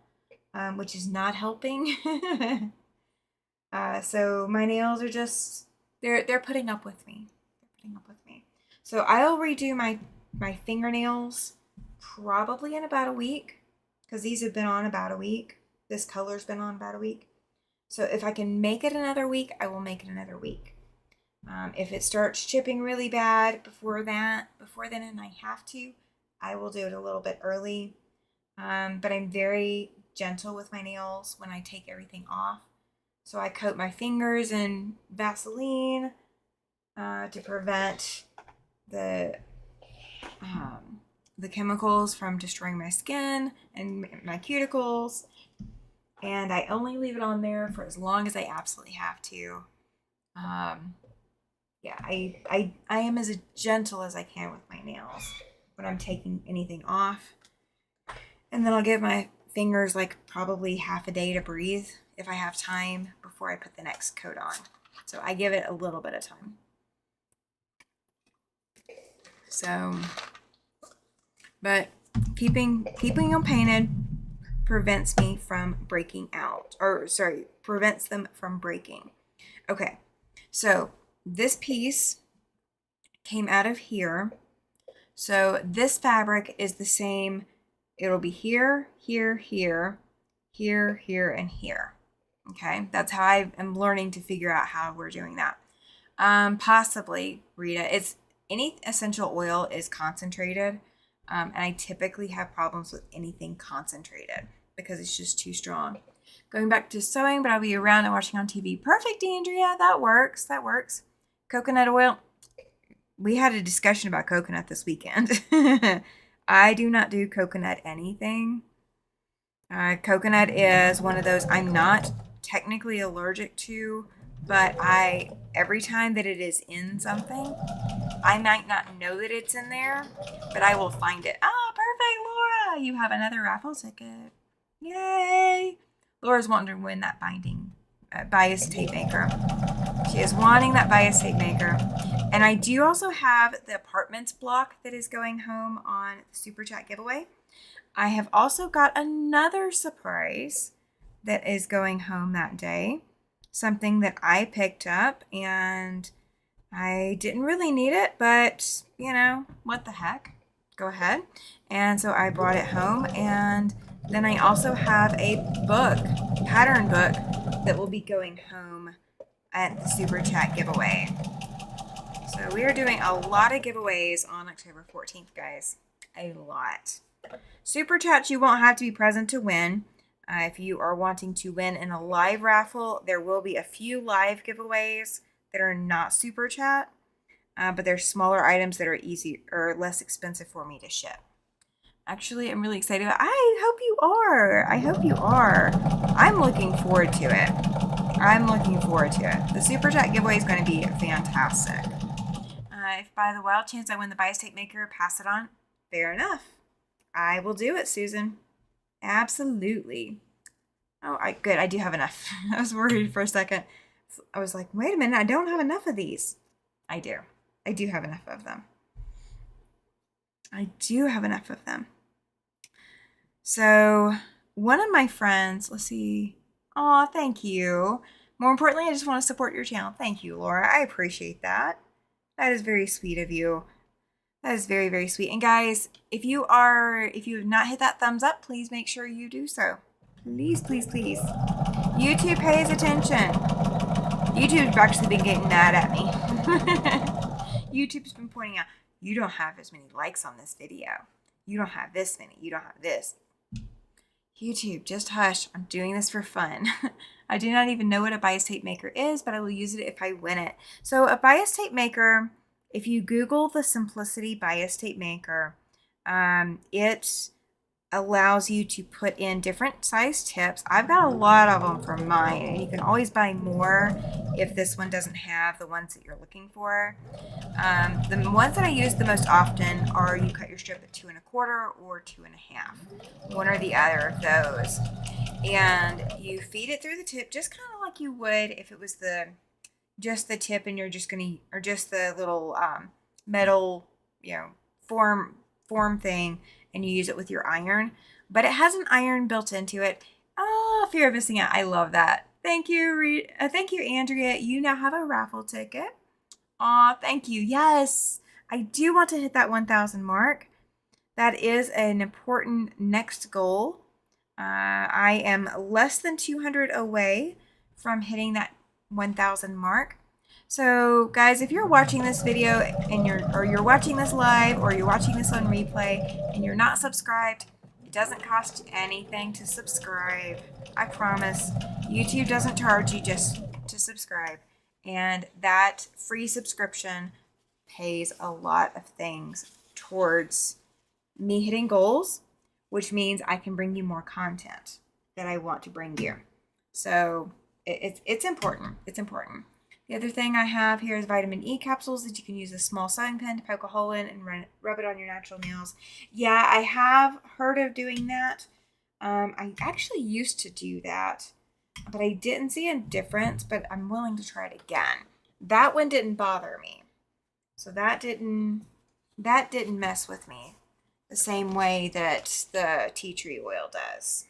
which is not helping. So my nails are just they're putting up with me. They're putting up with me. So I'll redo my fingernails probably in about a week because these have been on about a week. This color's been on about a week. So if I can make it another week, I will make it another week. If it starts chipping really bad before then, and I have to, I will do it a little bit early. But I'm very gentle with my nails when I take everything off. So I coat my fingers in Vaseline to prevent the the chemicals from destroying my skin and my cuticles. And I only leave it on there for as long as I absolutely have to. Yeah, I am as gentle as I can with my nails when I'm taking anything off. And then I'll give my fingers like probably half a day to breathe if I have time before I put the next coat on. So I give it a little bit of time. So, but keeping them painted prevents me from breaking out, or sorry, prevents them from breaking. Okay, so this piece came out of here. So this fabric is the same. It'll be here, here, here, here, here, and here. Okay, that's how I am learning to figure out how we're doing that. Possibly, Rita, it's any essential oil is concentrated, and I typically have problems with anything concentrated because it's just too strong. Going back to sewing, but I'll be around and watching on TV. Perfect, Andrea. That works. That works. Coconut oil. We had a discussion about coconut this weekend. I do not do coconut anything. Coconut is one of those I'm not technically allergic to, but every time that it is in something, I might not know that it's in there, but I will find it. Ah, perfect, Laura. You have another raffle ticket. Yay. Laura's wanting to win that bias tape maker. She is wanting that bias tape maker. And I do also have the apartments block that is going home on the Super Chat giveaway. I have also got another surprise that is going home that day. Something that I picked up and I didn't really need it, but you know, what the heck? Go ahead. And so I brought it home, and then I also have a book, pattern book, that will be going home at the Super Chat giveaway. So we are doing a lot of giveaways on October 14th, guys. A lot. Super Chats, you won't have to be present to win. If you are wanting to win in a live raffle, there will be a few live giveaways that are not Super Chat, but they're smaller items that are easy or less expensive for me to ship. Actually, I'm really excited. I hope you are. I hope you are. I'm looking forward to it. I'm looking forward to it. The Super Chat giveaway is going to be fantastic. If by the wild chance I win the bias tape maker, pass it on. Fair enough. I will do it, Susan. Absolutely. Oh, good. I do have enough. I was worried for a second. I was like, wait a minute. I don't have enough of these. I do. I do have enough of them. I do have enough of them. So one of my friends, let's see. Oh, thank you. More importantly, I just want to support your channel. Thank you, Laura. I appreciate that. That is very sweet of you. That is very, very sweet. And guys, if you have not hit that thumbs up, please make sure you do so. Please, please, please. YouTube pays attention. YouTube's actually been getting mad at me. YouTube's been pointing out, you don't have as many likes on this video. You don't have this many. You don't have this. YouTube, just hush. I'm doing this for fun. I do not even know what a bias tape maker is, but I will use it if I win it. So a bias tape maker, if you Google the Simplicity bias tape maker, it allows you to put in different size tips. I've got a lot of them for mine, and you can always buy more if this one doesn't have the ones that you're looking for. The ones that I use the most often are you cut your strip at 2¼ or 2½, one or the other of those, and you feed it through the tip just kind of like you would if it was just the tip, and you're just gonna, or just the little metal, form thing, and you use it with your iron, but it has an iron built into it. Oh, fear of missing out. I love that. Thank you, thank you, Andrea. You now have a raffle ticket. Aw, thank you. Yes, I do want to hit that 1,000 mark. That is an important next goal. I am less than 200 away from hitting that 1,000 mark. So guys, if you're watching this video and you're watching this live, or you're watching this on replay and you're not subscribed, it doesn't cost anything to subscribe. I promise. YouTube doesn't charge you just to subscribe. And that free subscription pays a lot of things towards me hitting goals, which means I can bring you more content that I want to bring you. So it's important. It's important. The other thing I have here is vitamin E capsules that you can use a small sewing pin to poke a hole in and rub it on your natural nails. Yeah, I have heard of doing that. I actually used to do that, but I didn't see a difference, but I'm willing to try it again. That one didn't bother me. So that didn't mess with me the same way that the tea tree oil does.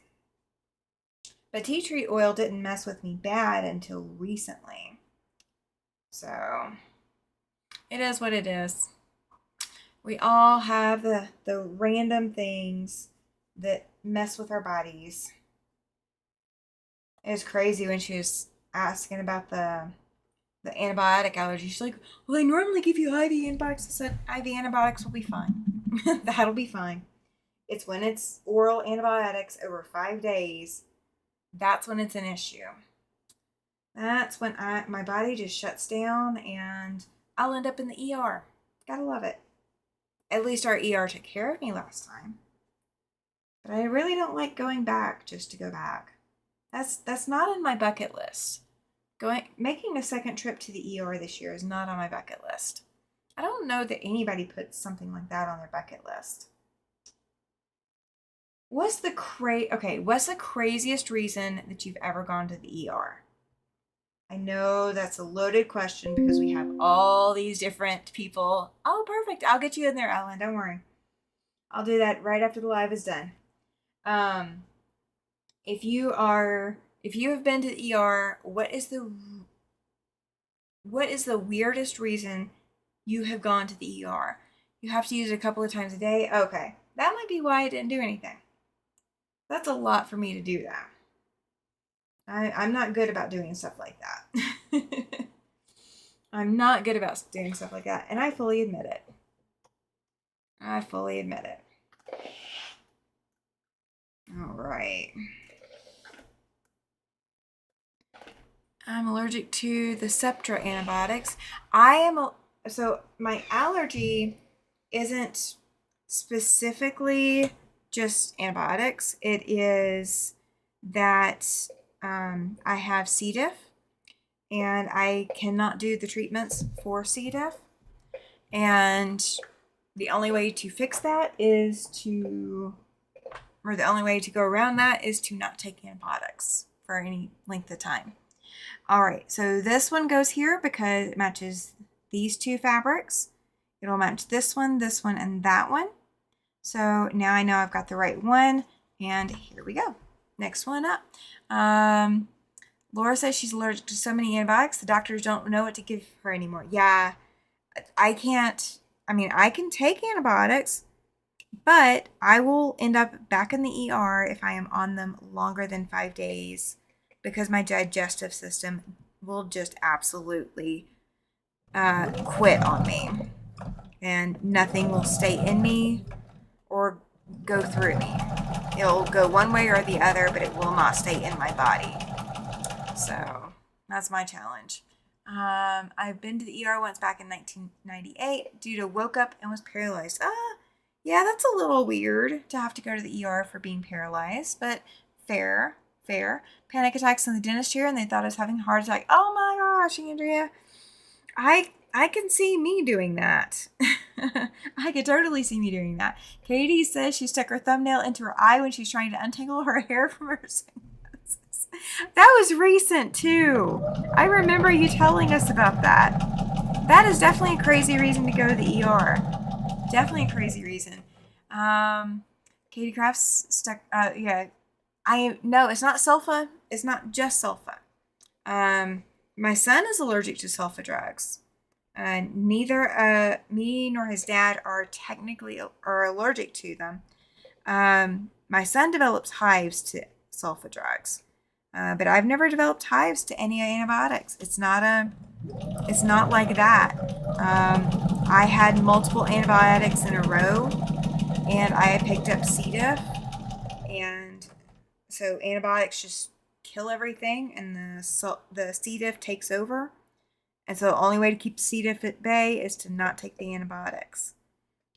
But tea tree oil didn't mess with me bad until recently. So it is what it is. We all have the random things that mess with our bodies. It was crazy when she was asking about the antibiotic allergy. She's like, well, they normally give you IV antibiotics. I said, IV antibiotics will be fine. That'll be fine. It's when it's oral antibiotics over 5 days, that's when it's an issue. That's when my body just shuts down and I'll end up in the ER. Gotta love it. At least our ER took care of me last time. But I really don't like going back just to go back. That's not in my bucket list. Making a second trip to the ER this year is not on my bucket list. I don't know that anybody puts something like that on their bucket list. What's the craziest reason that you've ever gone to the ER? I know that's a loaded question because we have all these different people. Oh, perfect. I'll get you in there, Ellen. Don't worry. I'll do that right after the live is done. If you have been to the ER, what is the weirdest reason you have gone to the ER? You have to use it a couple of times a day? Okay. That might be why I didn't do anything. That's a lot for me to do that. I'm not good about doing stuff like that. I'm not good about doing stuff like that, and I fully admit it. I fully admit it. All right. I'm allergic to the Septra antibiotics. So my allergy isn't specifically just antibiotics. It is that I have C. diff, and I cannot do the treatments for C. diff. And the only way to fix that is the only way to go around that is to not take antibiotics for any length of time. All right, so this one goes here because it matches these two fabrics. It'll match this one, and that one. So now I know I've got the right one, and here we go. Next one up. Laura says she's allergic to so many antibiotics, the doctors don't know what to give her anymore. Yeah, I can take antibiotics, but I will end up back in the ER if I am on them longer than 5 days because my digestive system will just absolutely quit on me. And nothing will stay in me or go through me. It'll go one way or the other, but it will not stay in my body. So that's my challenge. I've been to the ER once back in 1998 due to woke up and was paralyzed. Yeah, that's a little weird to have to go to the ER for being paralyzed, but fair, fair. Panic attacks in the dentist chair, and they thought I was having a heart attack. Oh my gosh, Andrea. I can see me doing that. I could totally see me doing that. Katie says she stuck her thumbnail into her eye when she's trying to untangle her hair from her sunglasses. That was recent too. I remember you telling us about that. That is definitely a crazy reason to go to the ER. Definitely a crazy reason. Katie Crafts stuck. Yeah, I no, it's not sulfa. It's not just sulfa. My son is allergic to sulfa drugs. Neither me nor his dad are technically are allergic to them. My son develops hives to sulfa drugs, but I've never developed hives to any antibiotics. It's not like that. I had multiple antibiotics in a row, and I picked up C. diff, and so antibiotics just kill everything, and the C. diff takes over. And so the only way to keep C. diff at bay is to not take the antibiotics.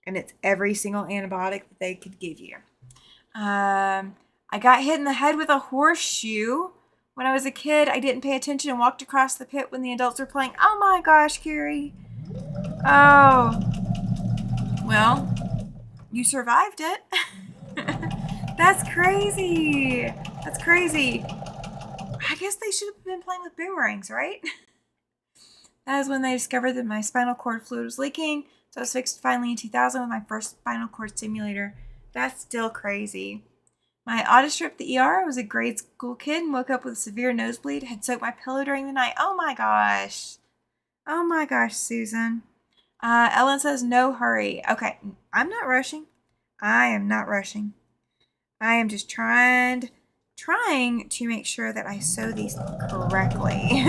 And it's every single antibiotic that they could give you. I got hit in the head with a horseshoe. When I was a kid, I didn't pay attention and walked across the pit when the adults were playing. Oh my gosh, Carrie. Oh. Well, you survived it. That's crazy. That's crazy. I guess they should have been playing with boomerangs, right? That is when they discovered that my spinal cord fluid was leaking. So I was fixed finally in 2000 with my first spinal cord stimulator. That's still crazy. My oldest trip to the ER, I was a grade school kid and woke up with a severe nosebleed. Had soaked my pillow during the night. Oh my gosh. Oh my gosh, Susan. Ellen says no hurry. Okay, I'm not rushing. I am not rushing. I am just trying to make sure that I sew these correctly.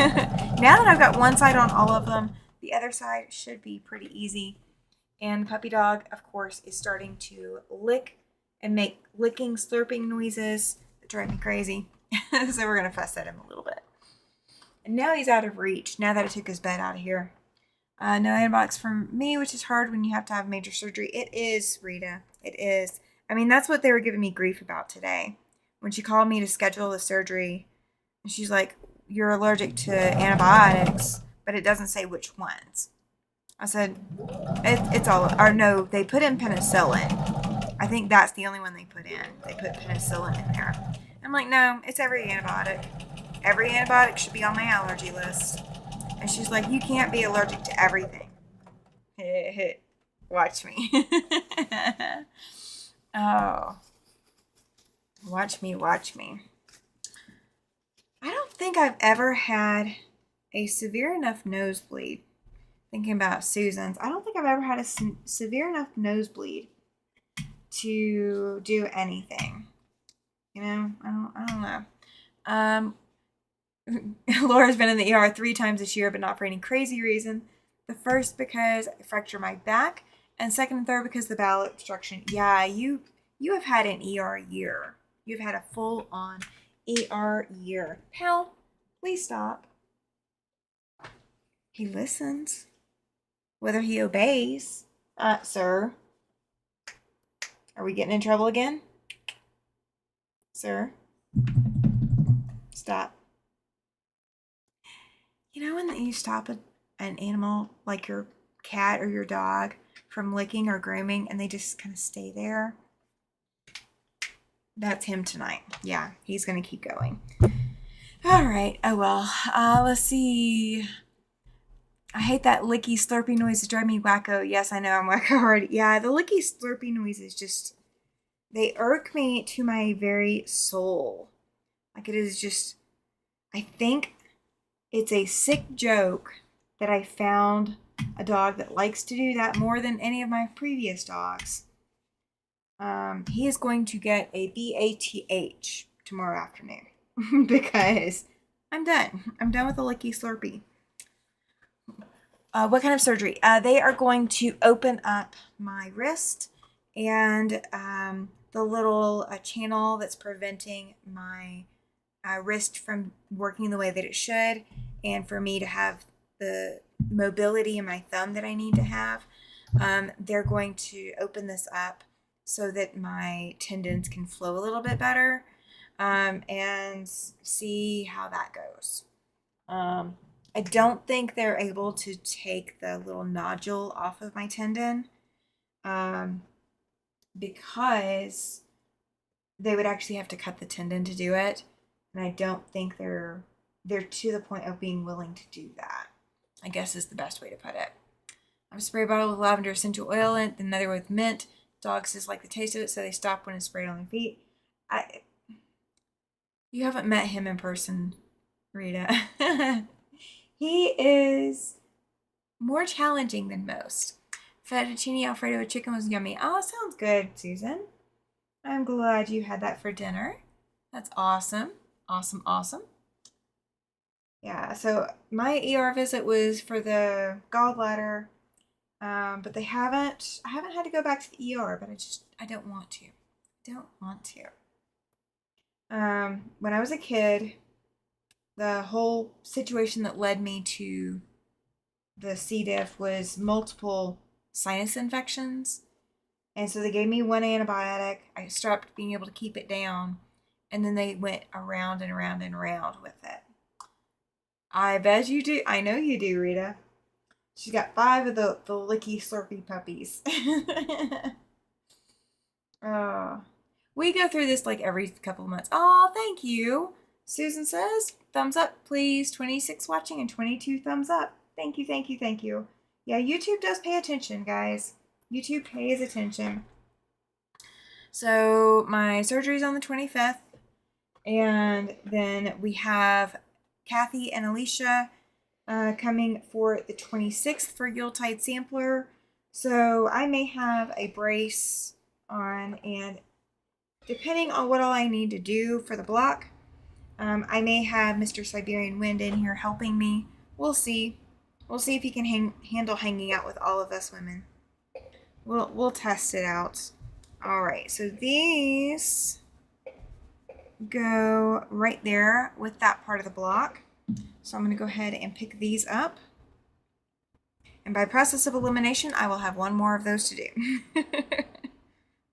Now that I've got one side on all of them, the other side should be pretty easy. And puppy dog, of course, is starting to lick and make licking, slurping noises that drive me crazy. So we're going to fuss at him a little bit. And now he's out of reach, now that I took his bed out of here. No antibiotics from me, which is hard when you have to have major surgery. It is, Rita. It is. I mean, that's what they were giving me grief about today. When she called me to schedule the surgery, and she's like, you're allergic to antibiotics, but it doesn't say which ones. I said, it's all, or no, they put in penicillin. I think that's the only one they put in. They put penicillin in there. I'm like, no, it's every antibiotic. Every antibiotic should be on my allergy list. And she's like, you can't be allergic to everything. Watch me. Oh. Watch me. I don't think I've ever had a severe enough nosebleed. Thinking about Susan's, I don't think I've ever had a severe enough nosebleed to do anything. You know, I don't know. Laura's been in the ER 3 times this year, but not for any crazy reason. The first because I fractured my back, and second and third because of the bowel obstruction. Yeah, you have had an ER year. You've had a full-on ER year. Pal, please stop. He listens. Whether he obeys. Sir. Are we getting in trouble again? Sir. Stop. You know when you stop an animal like your cat or your dog from licking or grooming and they just kind of stay there? That's him tonight. Yeah, he's going to keep going. All right. Oh, well. Let's see. I hate that licky slurpy noise to drive me wacko. Yes, I know I'm wacko already. Yeah, the licky slurpy noises just, they irk me to my very soul. Like it is just, I think it's a sick joke that I found a dog that likes to do that more than any of my previous dogs. He is going to get a BATH tomorrow afternoon because I'm done. I'm done with the licky slurpy. What kind of surgery? They are going to open up my wrist and the little channel that's preventing my wrist from working the way that it should, and for me to have the mobility in my thumb that I need to have. They're going to open this up so that my tendons can flow a little bit better, and see how that goes. I don't think they're able to take the little nodule off of my tendon, because they would actually have to cut the tendon to do it, and I don't think they're to the point of being willing to do that, I guess is the best way to put it. I have a spray bottle with lavender essential oil in it, another with mint. Dogs just like the taste of it, so they stop when it's sprayed on their feet. You haven't met him in person, Rita. He is more challenging than most. Fettuccine Alfredo with chicken was yummy. Oh, sounds good, Susan. I'm glad you had that for dinner. That's awesome. Awesome, awesome. Yeah, so my ER visit was for the gallbladder, but I haven't had to go back to the ER, but I don't want to. When I was a kid, the whole situation that led me to the C. diff was multiple sinus infections. And so they gave me one antibiotic. I stopped being able to keep it down. And then they went around and around and around with it. I bet you do. I know you do, Rita. She's got 5 of the licky slurpy puppies. We go through this like every couple of months. Oh, thank you. Susan says, thumbs up, please. 26 watching and 22 thumbs up. Thank you, thank you, thank you. Yeah, YouTube does pay attention, guys. YouTube pays attention. So my surgery's on the 25th. And then we have Kathy and Alicia coming for the 26th for Yuletide Sampler. So I may have a brace on, and depending on what all I need to do for the block, I may have Mr. Siberian Wind in here helping me. We'll see. We'll see if he can handle hanging out with all of us women. We'll test it out. All right, so these go right there with that part of the block. So I'm going to go ahead and pick these up. And by process of elimination, I will have one more of those to do.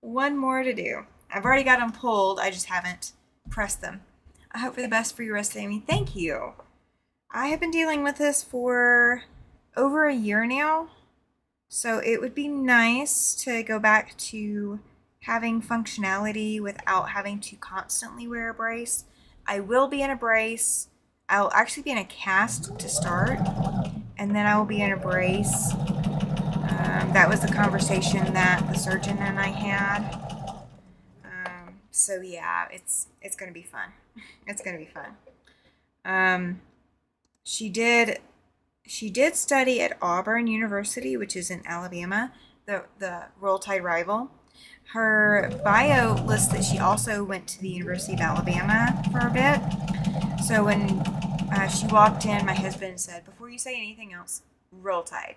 One more to do. I've already got them pulled. I just haven't pressed them. I hope for the best for your rest, Amy. Thank you. I have been dealing with this for over a year now. So it would be nice to go back to having functionality without having to constantly wear a brace. I will be in a brace. I'll actually be in a cast to start, and then I will be in a brace. That was the conversation that the surgeon and I had. So yeah, it's gonna be fun. It's gonna be fun. She did study at Auburn University, which is in Alabama, the Roll Tide rival. Her bio lists that she also went to the University of Alabama for a bit. So when she walked in, my husband said, "Before you say anything else, Roll Tide."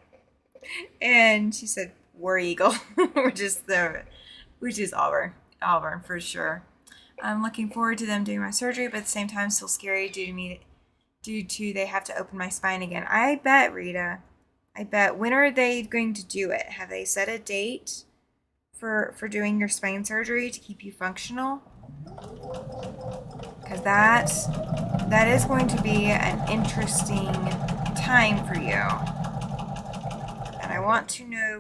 And she said, "War Eagle," which is Auburn for sure. I'm looking forward to them doing my surgery, but at the same time, still scary due to they have to open my spine again. I bet, Rita. I bet. When are they going to do it? Have they set a date for doing your spine surgery to keep you functional? Because that is going to be an interesting time for you. And I want to know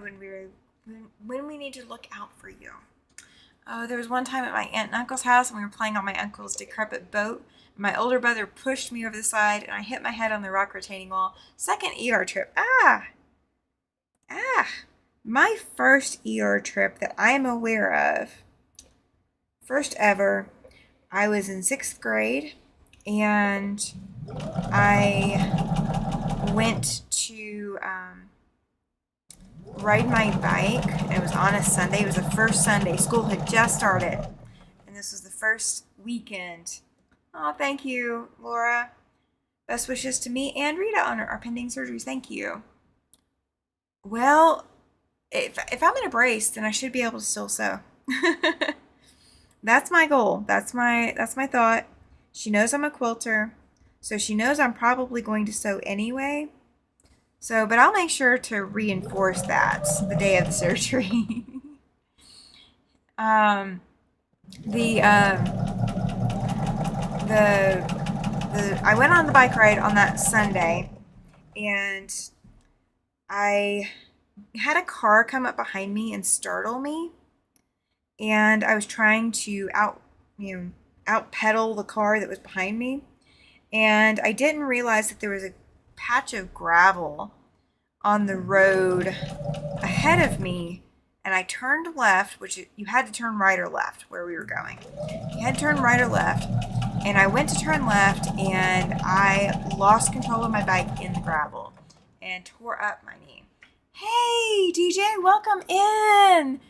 when we need to look out for you. Oh, there was one time at my aunt and uncle's house, and we were playing on my uncle's decrepit boat. My older brother pushed me over the side, and I hit my head on the rock retaining wall. Second ER trip. My first ER trip that I am aware of, first ever, I was in 6th grade, and I went to ride my bike. It was on a Sunday. It was the first Sunday. School had just started, and this was the first weekend. Oh, thank you, Laura. Best wishes to me and Rita on our pending surgeries. Thank you. Well, if I'm in a brace, then I should be able to still sew. That's my goal. That's my thought. She knows I'm a quilter, so she knows I'm probably going to sew anyway. So, but I'll make sure to reinforce that the day of the surgery. um, the I went on the bike ride on that Sunday, and I had a car come up behind me and startle me, and I was trying to out pedal the car that was behind me, and I didn't realize that there was a patch of gravel on the road ahead of me, and I turned left, which you had to turn right or left where we were going. You had to turn right or left, and I went to turn left, and I lost control of my bike in the gravel and tore up my knee. Hey, DJ, welcome in.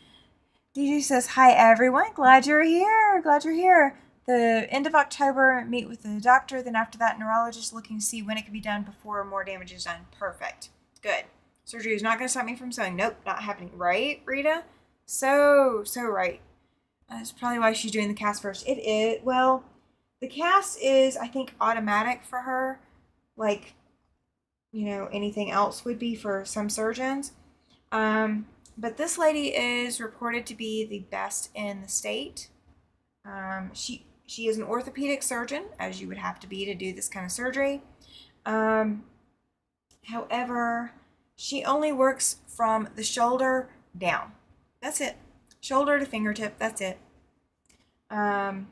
DJ says, hi, everyone. Glad you're here. Glad you're here. The end of October, meet with the doctor. Then after that, neurologist looking to see when it can be done before more damage is done. Perfect. Good. Surgery is not going to stop me from sewing. Nope, not happening. Right, Rita? So right. That's probably why she's doing the cast first. It is. Well, the cast is, I think, automatic for her. Like, anything else would be for some surgeons. But this lady is reported to be the best in the state. She is an orthopedic surgeon, as you would have to be to do this kind of surgery. However, she only works from the shoulder down. That's it. Shoulder to fingertip. That's it. I've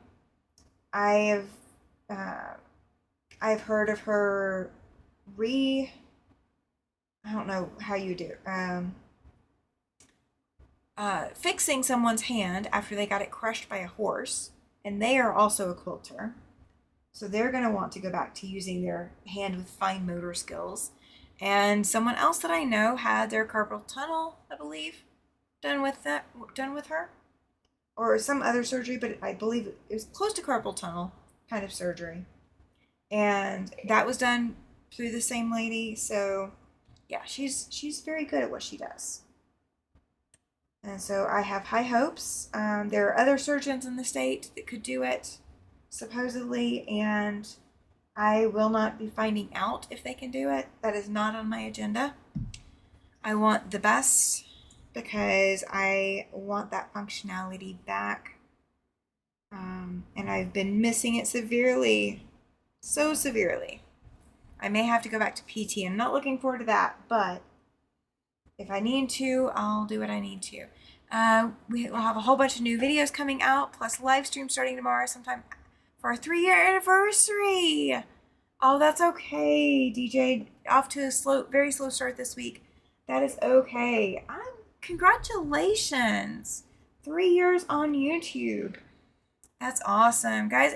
heard of her I don't know how you do. Fixing someone's hand after they got it crushed by a horse, and they are also a quilter. So they're going to want to go back to using their hand with fine motor skills. And someone else that I know had their carpal tunnel, I believe, done with her. Or some other surgery, but I believe it was close to carpal tunnel kind of surgery. And that was done through the same lady. So yeah, she's very good at what she does. And so I have high hopes. There are other surgeons in the state that could do it, supposedly, and I will not be finding out if they can do it. That is not on my agenda. I want the best because I want that functionality back. And I've been missing it severely, so severely. I may have to go back to PT. I'm not looking forward to that, but if I need to, I'll do what I need to. We will have a whole bunch of new videos coming out, plus live stream starting tomorrow sometime for our 3-year anniversary. Oh, that's okay, DJ. Off to a very slow start this week. That is okay. Congratulations. 3 years on YouTube. That's awesome. Guys,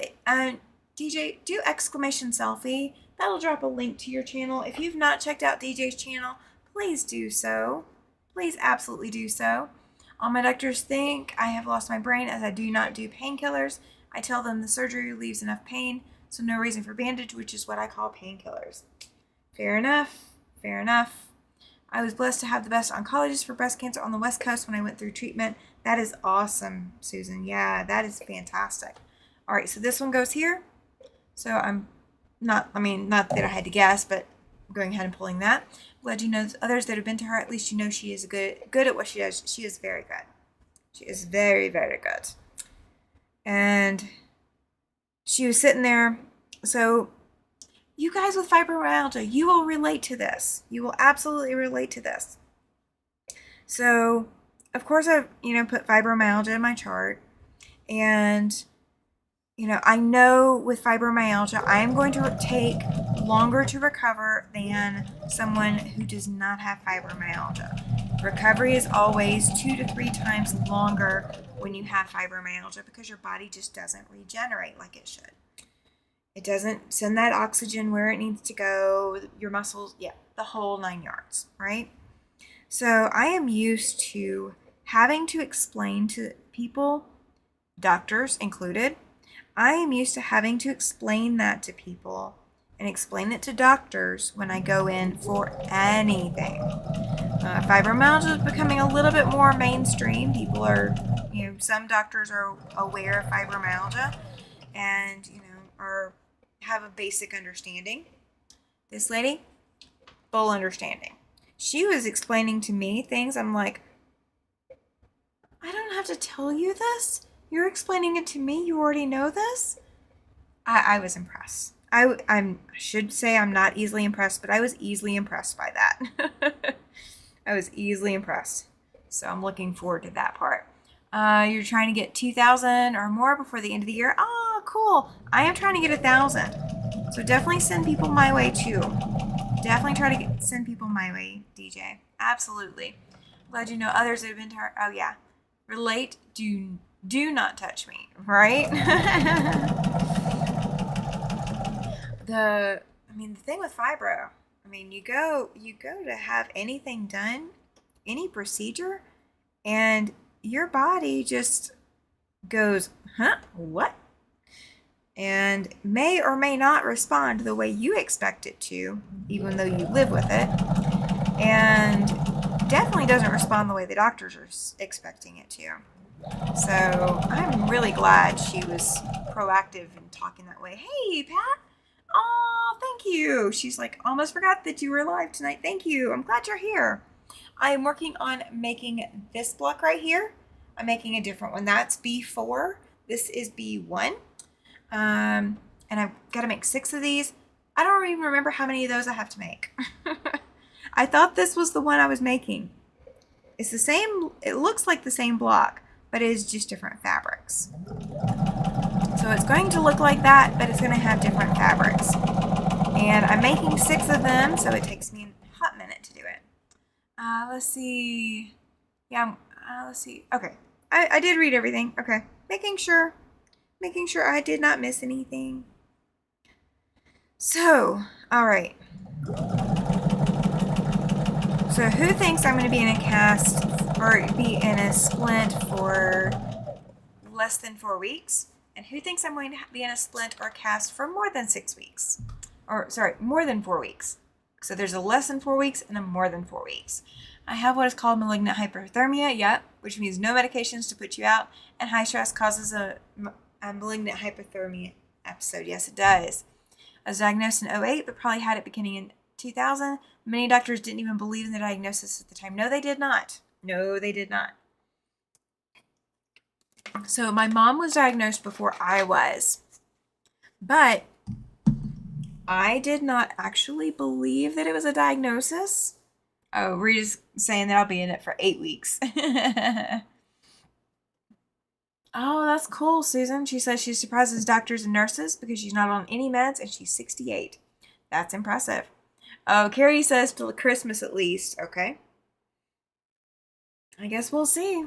DJ, do exclamation selfie. That'll drop a link to your channel. If you've not checked out DJ's channel, please do so. Please absolutely do so. All my doctors think I have lost my brain as I do not do painkillers. I tell them the surgery relieves enough pain, so no reason for bandage, which is what I call painkillers. Fair enough. Fair enough. I was blessed to have the best oncologist for breast cancer on the West Coast when I went through treatment. That is awesome, Susan. Yeah, that is fantastic. All right, so this one goes here. So not that I had to guess, but I'm going ahead and pulling that. Glad you know others that have been to her. At least you know she is good at what she does. She is very good. She is very, very good. And she was sitting there. So you guys with fibromyalgia, you will relate to this. You will absolutely relate to this. So, of course, I've, put fibromyalgia in my chart. And, I know with fibromyalgia, I am going to take longer to recover than someone who does not have fibromyalgia. Recovery is always 2 to 3 times longer when you have fibromyalgia because your body just doesn't regenerate like it should. It doesn't send that oxygen where it needs to go, your muscles, the whole 9 yards, right? So I am used to having to explain to people, doctors included, I am used to having to explain that to people and explain it to doctors when I go in for anything. Fibromyalgia is becoming a little bit more mainstream. People are, some doctors are aware of fibromyalgia and, have a basic understanding. This lady, full understanding. She was explaining to me things. I'm like, I don't have to tell you this. You're explaining it to me. You already know this. I was impressed. I should say I'm not easily impressed, but I was easily impressed by that. I was easily impressed. So I'm looking forward to that part. You're trying to get 2,000 or more before the end of the year. Oh, cool. I am trying to get 1,000. So definitely send people my way too. Definitely try to send people my way, DJ. Absolutely. Glad you know others that have been tired. Oh yeah. Relate. Do not touch me. Right? the thing with fibro. You go to have anything done, any procedure, and your body just goes, huh? What? And may or may not respond the way you expect it to, even though you live with it. And definitely doesn't respond the way the doctors are expecting it to. So I'm really glad she was proactive in talking that way. Hey, Pat. Oh, thank you. She's like, almost forgot that you were live tonight. Thank you. I'm glad you're here. I am working on making this block right here. I'm making a different one. That's B4. This is B1. And I've got to make 6 of these. I don't even remember how many of those I have to make. I thought this was the one I was making. It's the same, it looks like the same block, but it is just different fabrics. So it's going to look like that, but it's going to have different fabrics. And I'm making 6 of them, so it takes me a hot minute to do it. Let's see. Yeah, let's see. Okay. I did read everything. Okay. Making sure I did not miss anything. So, all right. So who thinks I'm going to be in a cast or be in a splint for less than 4 weeks? And who thinks I'm going to be in a splint or cast for more than 6 weeks? Or, sorry, more than 4 weeks. So there's a less than 4 weeks and a more than 4 weeks. I have what is called malignant hyperthermia, yep, which means no medications to put you out, and high stress causes a malignant hyperthermia episode. Yes, it does. I was diagnosed in 2008, but probably had it beginning in 2000. Many doctors didn't even believe in the diagnosis at the time. No, they did not. No, they did not. So my mom was diagnosed before I was, but I did not actually believe that it was a diagnosis. Oh, Rita's saying that I'll be in it for 8 weeks. Oh, that's cool, Susan. She says she surprises doctors and nurses because she's not on any meds and she's 68. That's impressive. Oh, Carrie says till Christmas at least. Okay. I guess we'll see.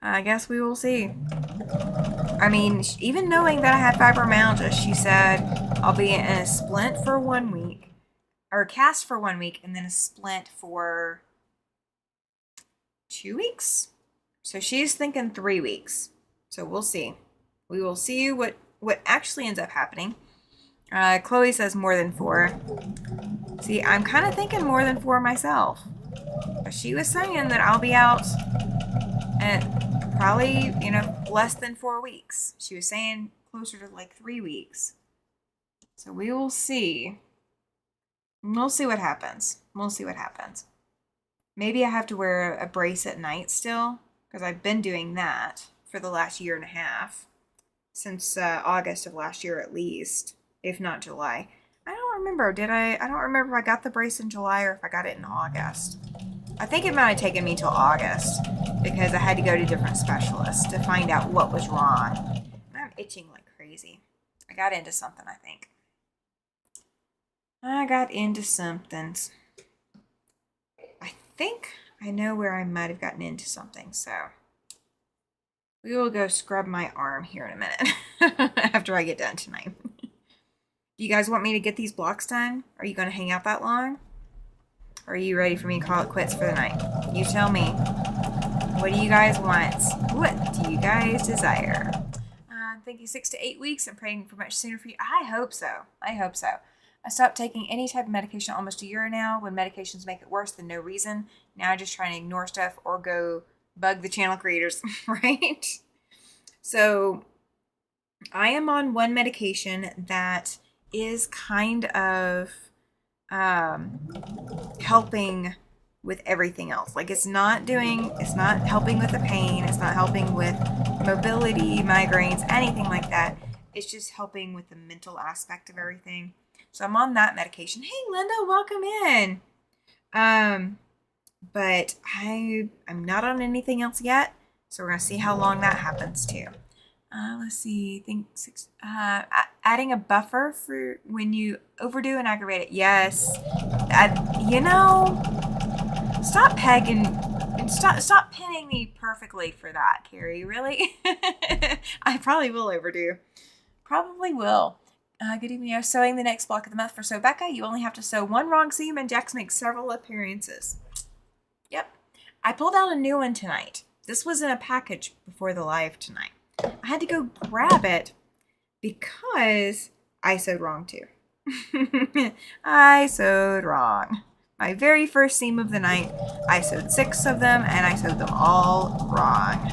I guess we will see. Even knowing that I had fibromyalgia, she said I'll be in a splint for 1 week, or a cast for 1 week, and then a splint for 2 weeks. So she's thinking 3 weeks. So we'll see. We will see what actually ends up happening. Chloe says more than 4. See, I'm kind of thinking more than 4 myself. But she was saying that I'll be out at probably, less than 4 weeks. She was saying closer to like 3 weeks. So we will see. We'll see what happens. We'll see what happens. Maybe I have to wear a brace at night still, because I've been doing that for the last 1.5 years. Since August of last year at least, if not July. I don't remember. I don't remember if I got the brace in July or if I got it in August. I think it might have taken me till August because I had to go to different specialists to find out what was wrong. And I'm itching like crazy. I got into something, I think. I got into something. I think I know where I might have gotten into something, so we will go scrub my arm here in a minute after I get done tonight. Do you guys want me to get these blocks done? Are you going to hang out that long? Or are you ready for me to call it quits for the night? You tell me. What do you guys want? What do you guys desire? I'm thinking 6 to 8 weeks. I'm praying for much sooner for you. I hope so. I hope so. I stopped taking any type of medication almost 1 year now. When medications make it worse than no reason. Now I just try to ignore stuff or go bug the channel creators, right? So I am on one medication that is kind of helping with everything else. Like it's not helping with the pain, it's not helping with mobility, migraines, anything like that. It's just helping with the mental aspect of everything. So I'm on that medication. Hey Linda, welcome in. But I'm not on anything else yet, so we're gonna see how long that happens too. Let's see. Think six. Adding a buffer for when you overdo and aggravate it. Yes. You know, stop pegging. Stop pinning me perfectly for that, Carrie. Really? I probably will overdo. Probably will. Good evening. I'm sewing the next block of the month for Sew Becca. You only have to sew one wrong seam, and Jax makes several appearances. Yep. I pulled out a new one tonight. This was in a package before the live tonight. I had to go grab it because I sewed wrong too. I sewed wrong. My very first seam of the night, I sewed 6 of them and I sewed them all wrong.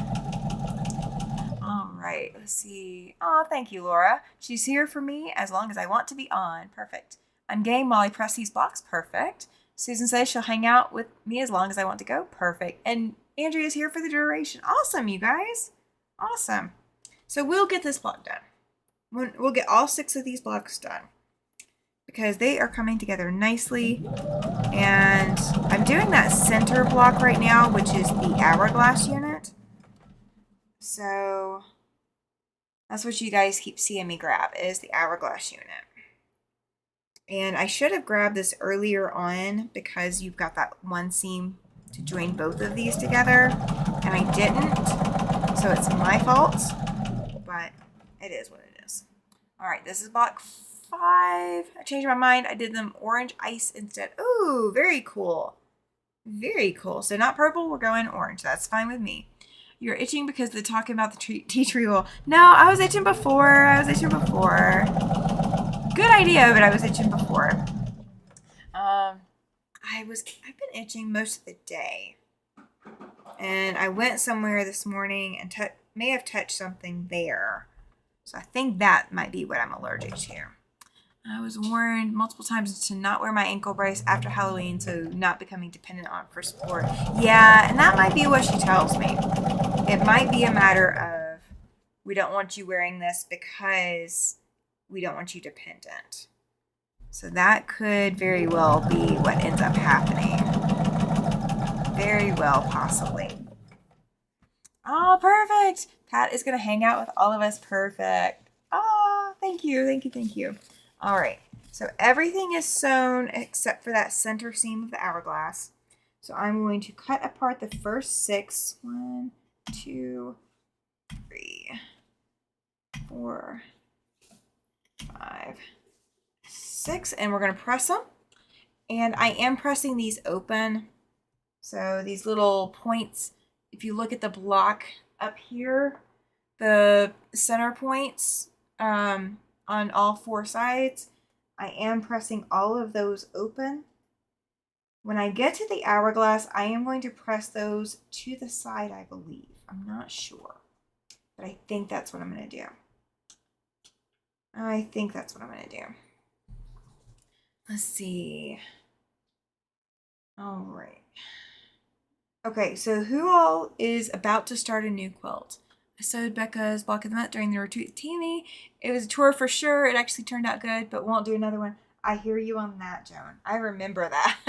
All right, let's see. Oh, thank you, Laura. She's here for me as long as I want to be on. Perfect. I'm game while I press these blocks. Perfect. Susan says she'll hang out with me as long as I want to go. Perfect. And Andrea's here for the duration. Awesome, you guys. Awesome. So we'll get this block done. We'll get all 6 of these blocks done because they are coming together nicely. And I'm doing that center block right now, which is the hourglass unit. So that's what you guys keep seeing me grab is the hourglass unit. And I should have grabbed this earlier on because you've got that one seam to join both of these together, and I didn't. So it's my fault, but it is what it is. All right, this is block 5. I changed my mind. I did them orange ice instead. Ooh, very cool. Very cool. So not purple, we're going orange. That's fine with me. You're itching because they're talking about the tea tree wool. No, I was itching before. Good idea, but I was itching before. I've been itching most of the day. And I went somewhere this morning and may have touched something there. So I think that might be what I'm allergic to. I was warned multiple times to not wear my ankle brace after Halloween, so not becoming dependent on it for support. Yeah, and that might be what she tells me. It might be a matter of we don't want you wearing this because we don't want you dependent. So that could very well be what ends up happening. Very well, possibly. Oh, perfect. Pat is going to hang out with all of us. Perfect. Oh, thank you. All right. So everything is sewn except for that center seam of the hourglass. So I'm going to cut apart the first 6. 1, 2, 3, 4, 5, 6, and we're going to press them. And I am pressing these open. So these little points, if you look at the block up here, the center points on all 4 sides, I am pressing all of those open. When I get to the hourglass, I am going to press those to the side, I believe. I'm not sure, but I think that's what I'm going to do. Let's see. All right. Okay, so who all is about to start a new quilt? I sewed Becca's block of the month during the retreat with Tammy. It was a tour for sure. It actually turned out good, but won't do another one. I hear you on that, Joan. I remember that.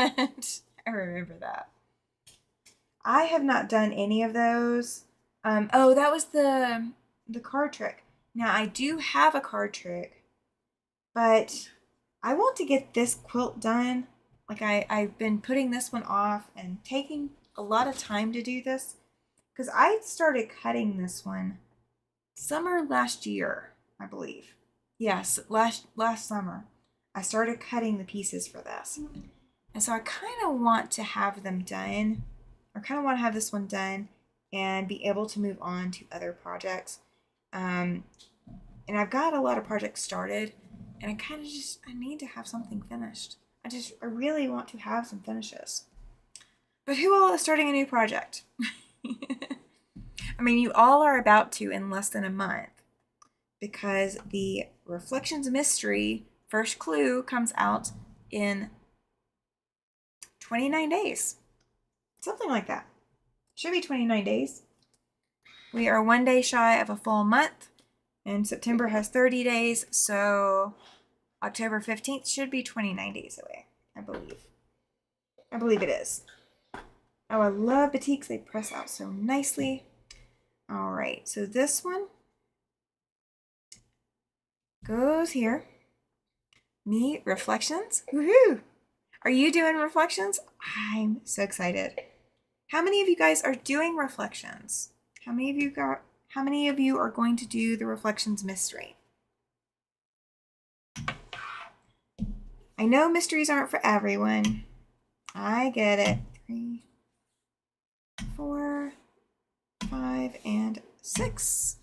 I have not done any of those. Oh, that was the card trick. Now, I do have a card trick, but I want to get this quilt done. Like, I've been putting this one off and taking a lot of time to do this because I started cutting this one summer last year, I believe. Yes, last summer. I started cutting the pieces for this. And so I kind of want to have them done. I kind of want to have this one done and be able to move on to other projects. And I've got a lot of projects started, and I need to have something finished. I really want to have some finishes. But who all is starting a new project? I mean, you all are about to in less than a month because the Reflections Mystery first clue comes out in 29 days. Something like that. Should be 29 days. We are 1 day shy of a full month, and September has 30 days, so October 15th should be 29 days away, I believe. I believe it is. Oh, I love batiks. They press out so nicely. All right, so this one goes here. Me, reflections. Woohoo! Are you doing reflections? I'm so excited. How many of you guys are doing reflections? How many of you are going to do the reflections mystery? I know mysteries aren't for everyone. I get it. 3, 4, 5, and 6.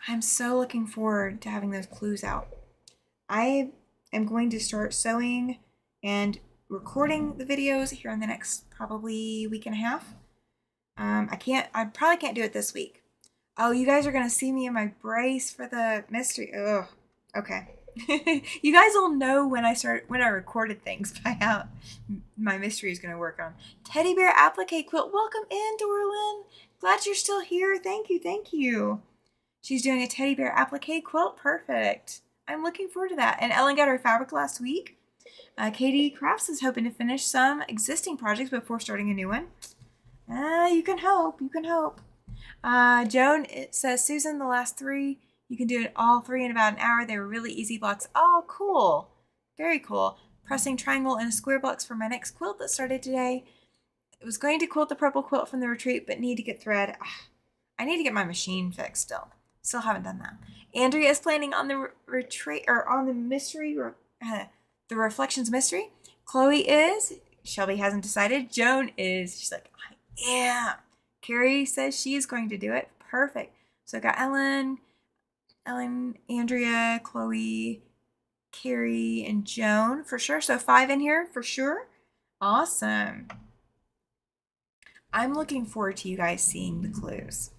I'm so looking forward to having those clues out. I am going to start sewing and recording the videos here in the next probably week and a half. I probably can't do it this week. Oh, you guys are going to see me in my brace for the mystery. Ugh. Okay. You guys will know when I recorded things by how my mystery is going to work on. Teddy bear applique quilt. Welcome in, Dorlin. Glad you're still here. Thank you. Thank you. She's doing a teddy bear applique quilt. Perfect. I'm looking forward to that. And Ellen got her fabric last week. Katie Crafts is hoping to finish some existing projects before starting a new one. You can hope. You can hope. Joan, it says, Susan, the last 3, you can do it all 3 in about an hour. They were really easy blocks. Oh, cool. Very cool. Pressing triangle and square blocks for my next quilt that started today. I was going to quilt the purple quilt from the retreat, but need to get thread. I need to get my machine fixed still. Still haven't done that. Andrea is planning on the retreat, or on the mystery, the reflections mystery. Chloe is. Shelby hasn't decided. Joan is. She's like, I am. Carrie says she is going to do it. Perfect. So I got Ellen, Andrea, Chloe, Carrie, and Joan for sure. So 5 in here for sure. Awesome. I'm looking forward to you guys seeing the clues.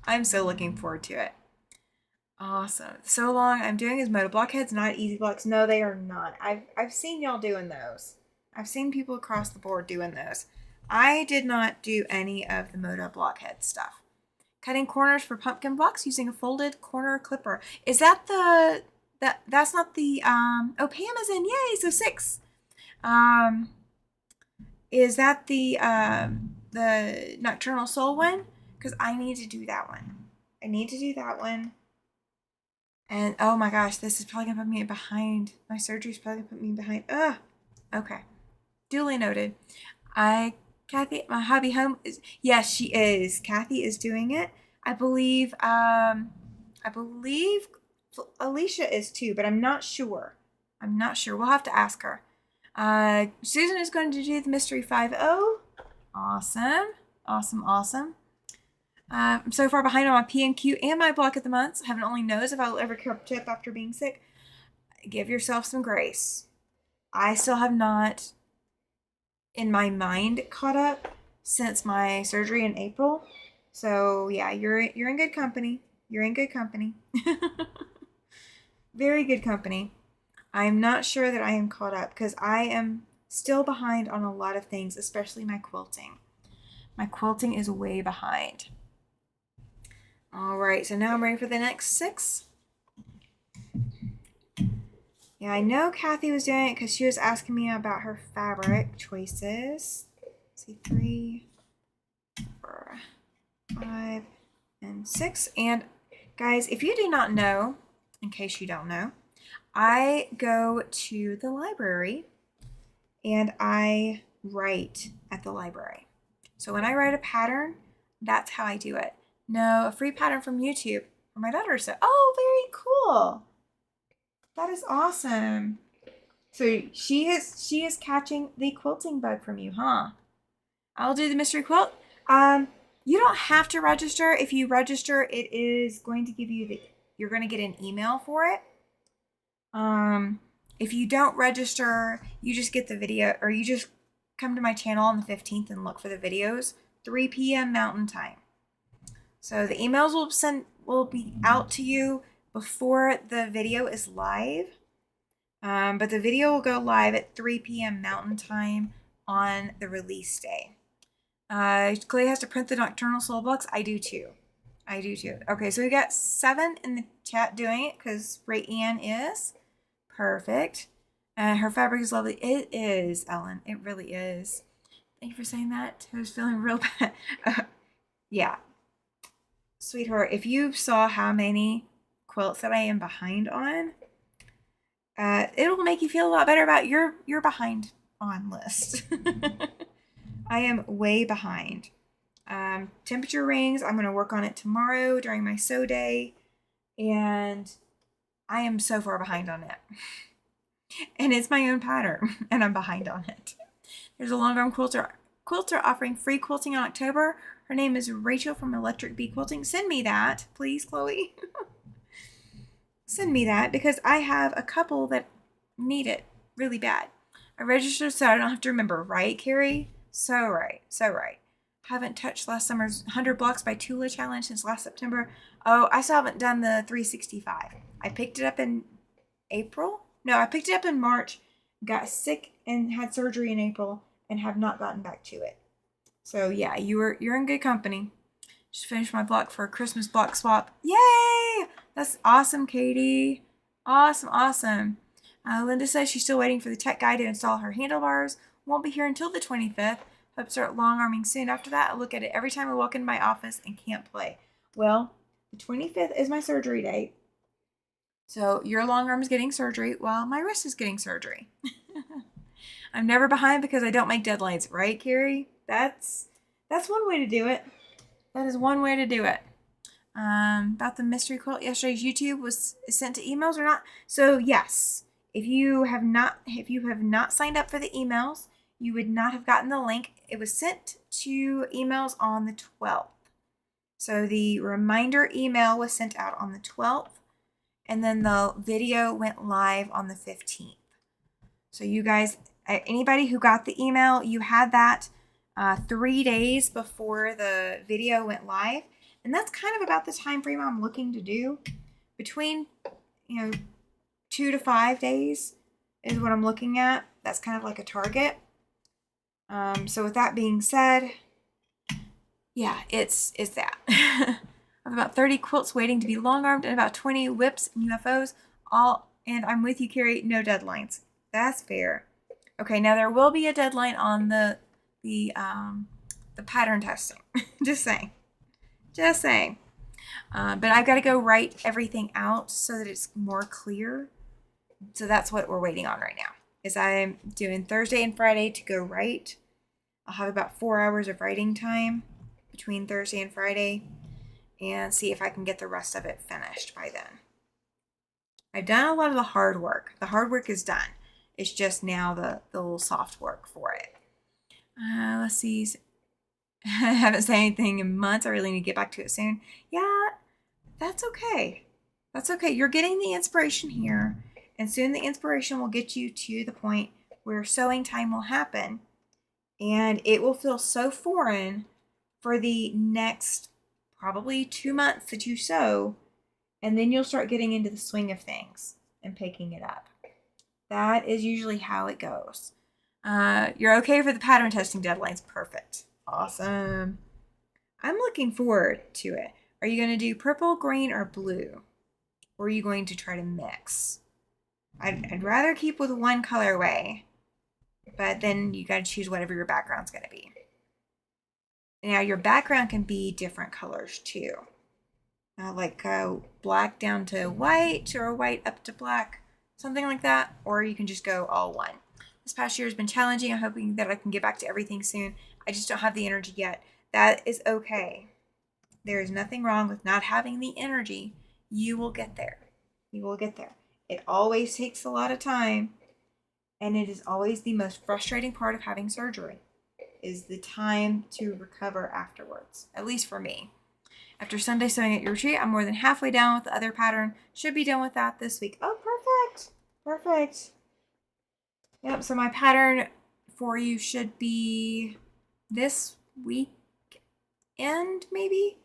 I'm so looking forward to it. Awesome. So long. I'm doing is Moda blockheads, not easy blocks. No, they are not. I've seen y'all doing those. I've seen people across the board doing those. I did not do any of the Moda blockhead stuff. Cutting corners for pumpkin blocks using a folded corner clipper. Is that that's not the oh, Pam is in. Yay, so 6. Is that the Nocturnal Soul one? Because I need to do that one. I need to do that one. And oh my gosh, this is probably gonna put me behind. My surgery's probably gonna put me behind. Ugh. Okay. Duly noted. Kathy, my hobby home is, yes, she is. Kathy is doing it. I believe Alicia is too, but I'm not sure. We'll have to ask her. Susan is going to do the Mystery 5.0. Awesome. Awesome. I'm so far behind on my P&Q and my block of the months. Heaven only knows if I'll ever catch up after being sick. Give yourself some grace. I still have not, in my mind, caught up since my surgery in April. So yeah, you're in good company. You're in good company. Very good company. I'm not sure that I am caught up because I am still behind on a lot of things, especially my quilting. My quilting is way behind. All right, so now I'm ready for the next 6. Yeah, I know Kathy was doing it because she was asking me about her fabric choices. Let's see, 3, 4, 5, and 6. And guys, if you do not know, in case you don't know, I go to the library and I write at the library. So when I write a pattern, that's how I do it. No, a free pattern from YouTube for my daughter. So, oh, very cool. That is awesome. So she is catching the quilting bug from you, huh? I'll do the mystery quilt. You don't have to register. If you register, it is going to give you you're going to get an email for it. If you don't register, you just get the video, or you just come to my channel on the 15th and look for the videos, 3 p.m. Mountain Time. So the emails will be out to you before the video is live. But the video will go live at 3 p.m. Mountain Time on the release day. Clay has to print the Nocturnal Soul Blocks. I do too. I do too. Okay, so we got 7 in the chat doing it because Ray Ann is. Perfect. Her fabric is lovely. It is, Ellen. It really is. Thank you for saying that. I was feeling real bad. Yeah. Sweetheart, if you saw how many quilts that I am behind on, it'll make you feel a lot better about your behind on list. I am way behind. Temperature rings, I'm going to work on it tomorrow during my sew day, and I am so far behind on it. And it's my own pattern, and I'm behind on it. There's a long arm quilter offering free quilting in October. Her name is Rachel from Electric Bee Quilting. Send me that, please, Chloe. Send me that because I have a couple that need it really bad. I registered so I don't have to remember, right, Carrie? So right, so right. Haven't touched last summer's 100 Blocks by Tula challenge since last September. Oh, I still haven't done the 365. I picked it up in April. No, I picked it up in March, got sick and had surgery in April, and have not gotten back to it. So yeah, you're in good company. Just finished my block for a Christmas block swap. Yay! That's awesome, Katie. Awesome, awesome. Linda says she's still waiting for the tech guy to install her handlebars. Won't be here until the 25th. Hope to start long arming soon. After that, I look at it every time I walk into my office and can't play. Well, the 25th is my surgery date. So your long arm is getting surgery while my wrist is getting surgery. I'm never behind because I don't make deadlines, right, Carrie? That's one way to do it. That is one way to do it. About the mystery quilt, yesterday's YouTube was sent to emails or not? So yes, if you have not signed up for the emails, you would not have gotten the link. It was sent to emails on the 12th. So the reminder email was sent out on the 12th. And then the video went live on the 15th. So you guys, anybody who got the email, you had that 3 days before the video went live. And that's kind of about the time frame I'm looking to do. Between, 2 to 5 days is what I'm looking at. That's kind of like a target. So with that being said, yeah, it's that. I have about 30 quilts waiting to be long-armed and about 20 whips and UFOs. And I'm with you, Carrie. No deadlines. That's fair. Okay, now there will be a deadline on the pattern testing. Just saying. But I've got to go write everything out so that it's more clear. So that's what we're waiting on right now. Is I'm doing Thursday and Friday to go write. I'll have about 4 hours of writing time between Thursday and Friday, and see if I can get the rest of it finished by then. I've done a lot of the hard work. The hard work is done. It's just now the little soft work for it. Let's see. I haven't said anything in months. I really need to get back to it soon. Yeah, that's okay. That's okay. You're getting the inspiration here, and soon the inspiration will get you to the point where sewing time will happen, and it will feel so foreign for the next probably 2 months that you sew, and then you'll start getting into the swing of things and picking it up. That is usually how it goes. You're okay for the pattern testing deadlines. Perfect. Awesome. I'm looking forward to it. Are you going to do purple, green, or blue? Or are you going to try to mix? I'd rather keep with one colorway, but then you got to choose whatever your background's going to be. Now your background can be different colors too. Like black down to white or white up to black, something like that. Or you can just go all one. This past year has been challenging. I'm hoping that I can get back to everything soon. I just don't have the energy yet. That is okay. There is nothing wrong with not having the energy. You will get there. You will get there. It always takes a lot of time, and it is always the most frustrating part of having surgery, is the time to recover afterwards, at least for me. After Sunday sewing at your retreat, I'm more than halfway down with the other pattern. Should be done with that this week. Oh, perfect. Perfect. Yep, so my pattern for you should be this week end, maybe?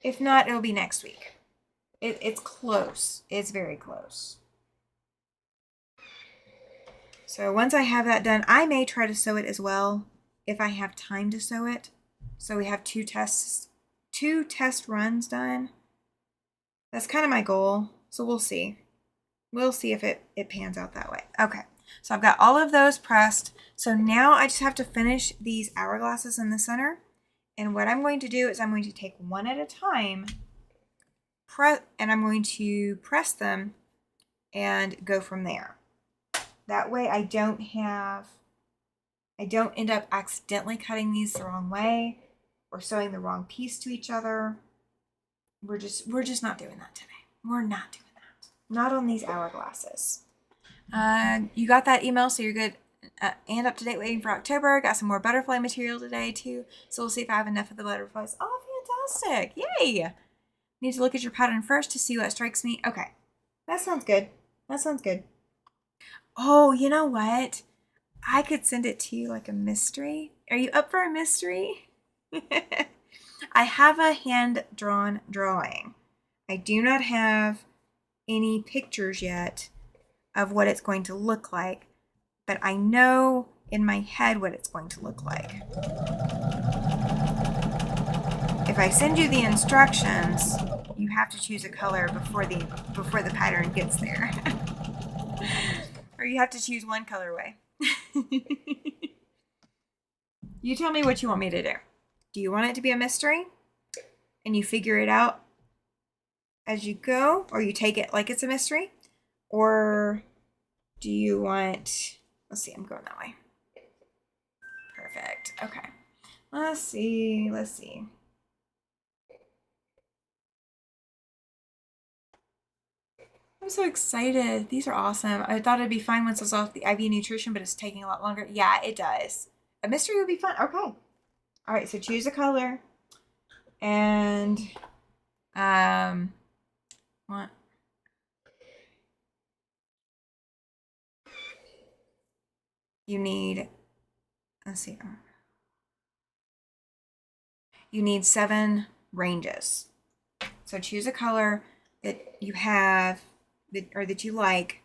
If not, it'll be next week. It's close. It's very close. So once I have that done, I may try to sew it as well if I have time to sew it. So we have two test runs done. That's kind of my goal. So we'll see. We'll see if it pans out that way. Okay. So I've got all of those pressed. So now I just have to finish these hourglasses in the center. And what I'm going to do is I'm going to take one at a time, and I'm going to press them and go from there. That way I don't end up accidentally cutting these the wrong way or sewing the wrong piece to each other. We're just not doing that today. We're not doing that. Not on these hourglasses. You got that email, so you're good and up to date waiting for October. Got some more butterfly material today too. So we'll see if I have enough of the butterflies. Oh, fantastic. Yay. Need to look at your pattern first to see what strikes me. Okay. That sounds good. That sounds good. Oh, you know what? I could send it to you like a mystery. Are you up for a mystery? I have a hand-drawn drawing. I do not have any pictures yet of what it's going to look like, but I know in my head what it's going to look like. If I send you the instructions, you have to choose a color before the pattern gets there. Or you have to choose one colorway. You tell me what you want me to do. Do you want it to be a mystery and you figure it out as you go, or you take it like it's a mystery? Or do you want, let's see, I'm going that way. Perfect. Okay. Let's see. I'm so excited. These are awesome. I thought it'd be fine once I was off the IV nutrition, but it's taking a lot longer. Yeah, it does. A mystery would be fun. Okay. All right, so choose a color. And what? You need, let's see. You need 7 ranges. So choose a color that you have that you like,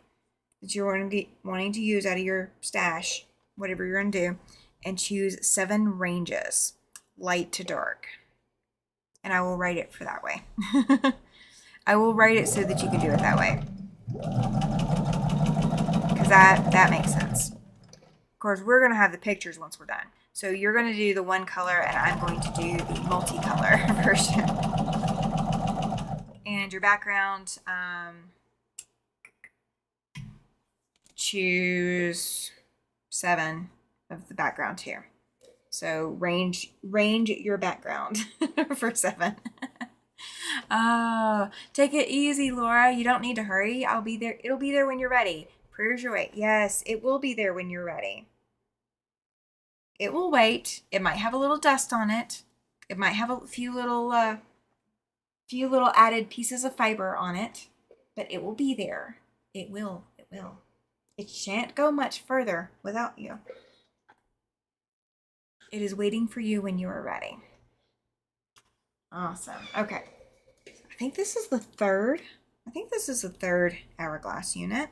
that you're wanting to use out of your stash, whatever you're going to do, and choose 7 ranges, light to dark. And I will write it for that way. I will write it so that you can do it that way. Because that makes sense. Of course, we're going to have the pictures once we're done. So you're going to do the one color, and I'm going to do the multicolor version. And your background, choose 7 of the background here. So range your background for 7. Oh, take it easy, Laura. You don't need to hurry. I'll be there. It'll be there when you're ready. Prayers your way. Yes, it will be there when you're ready. It will wait. It might have a little dust on it. It might have a few little added pieces of fiber on it, but it will be there. It will. It shan't go much further without you. It is waiting for you when you are ready. Awesome. Okay. I think this is the third hourglass unit.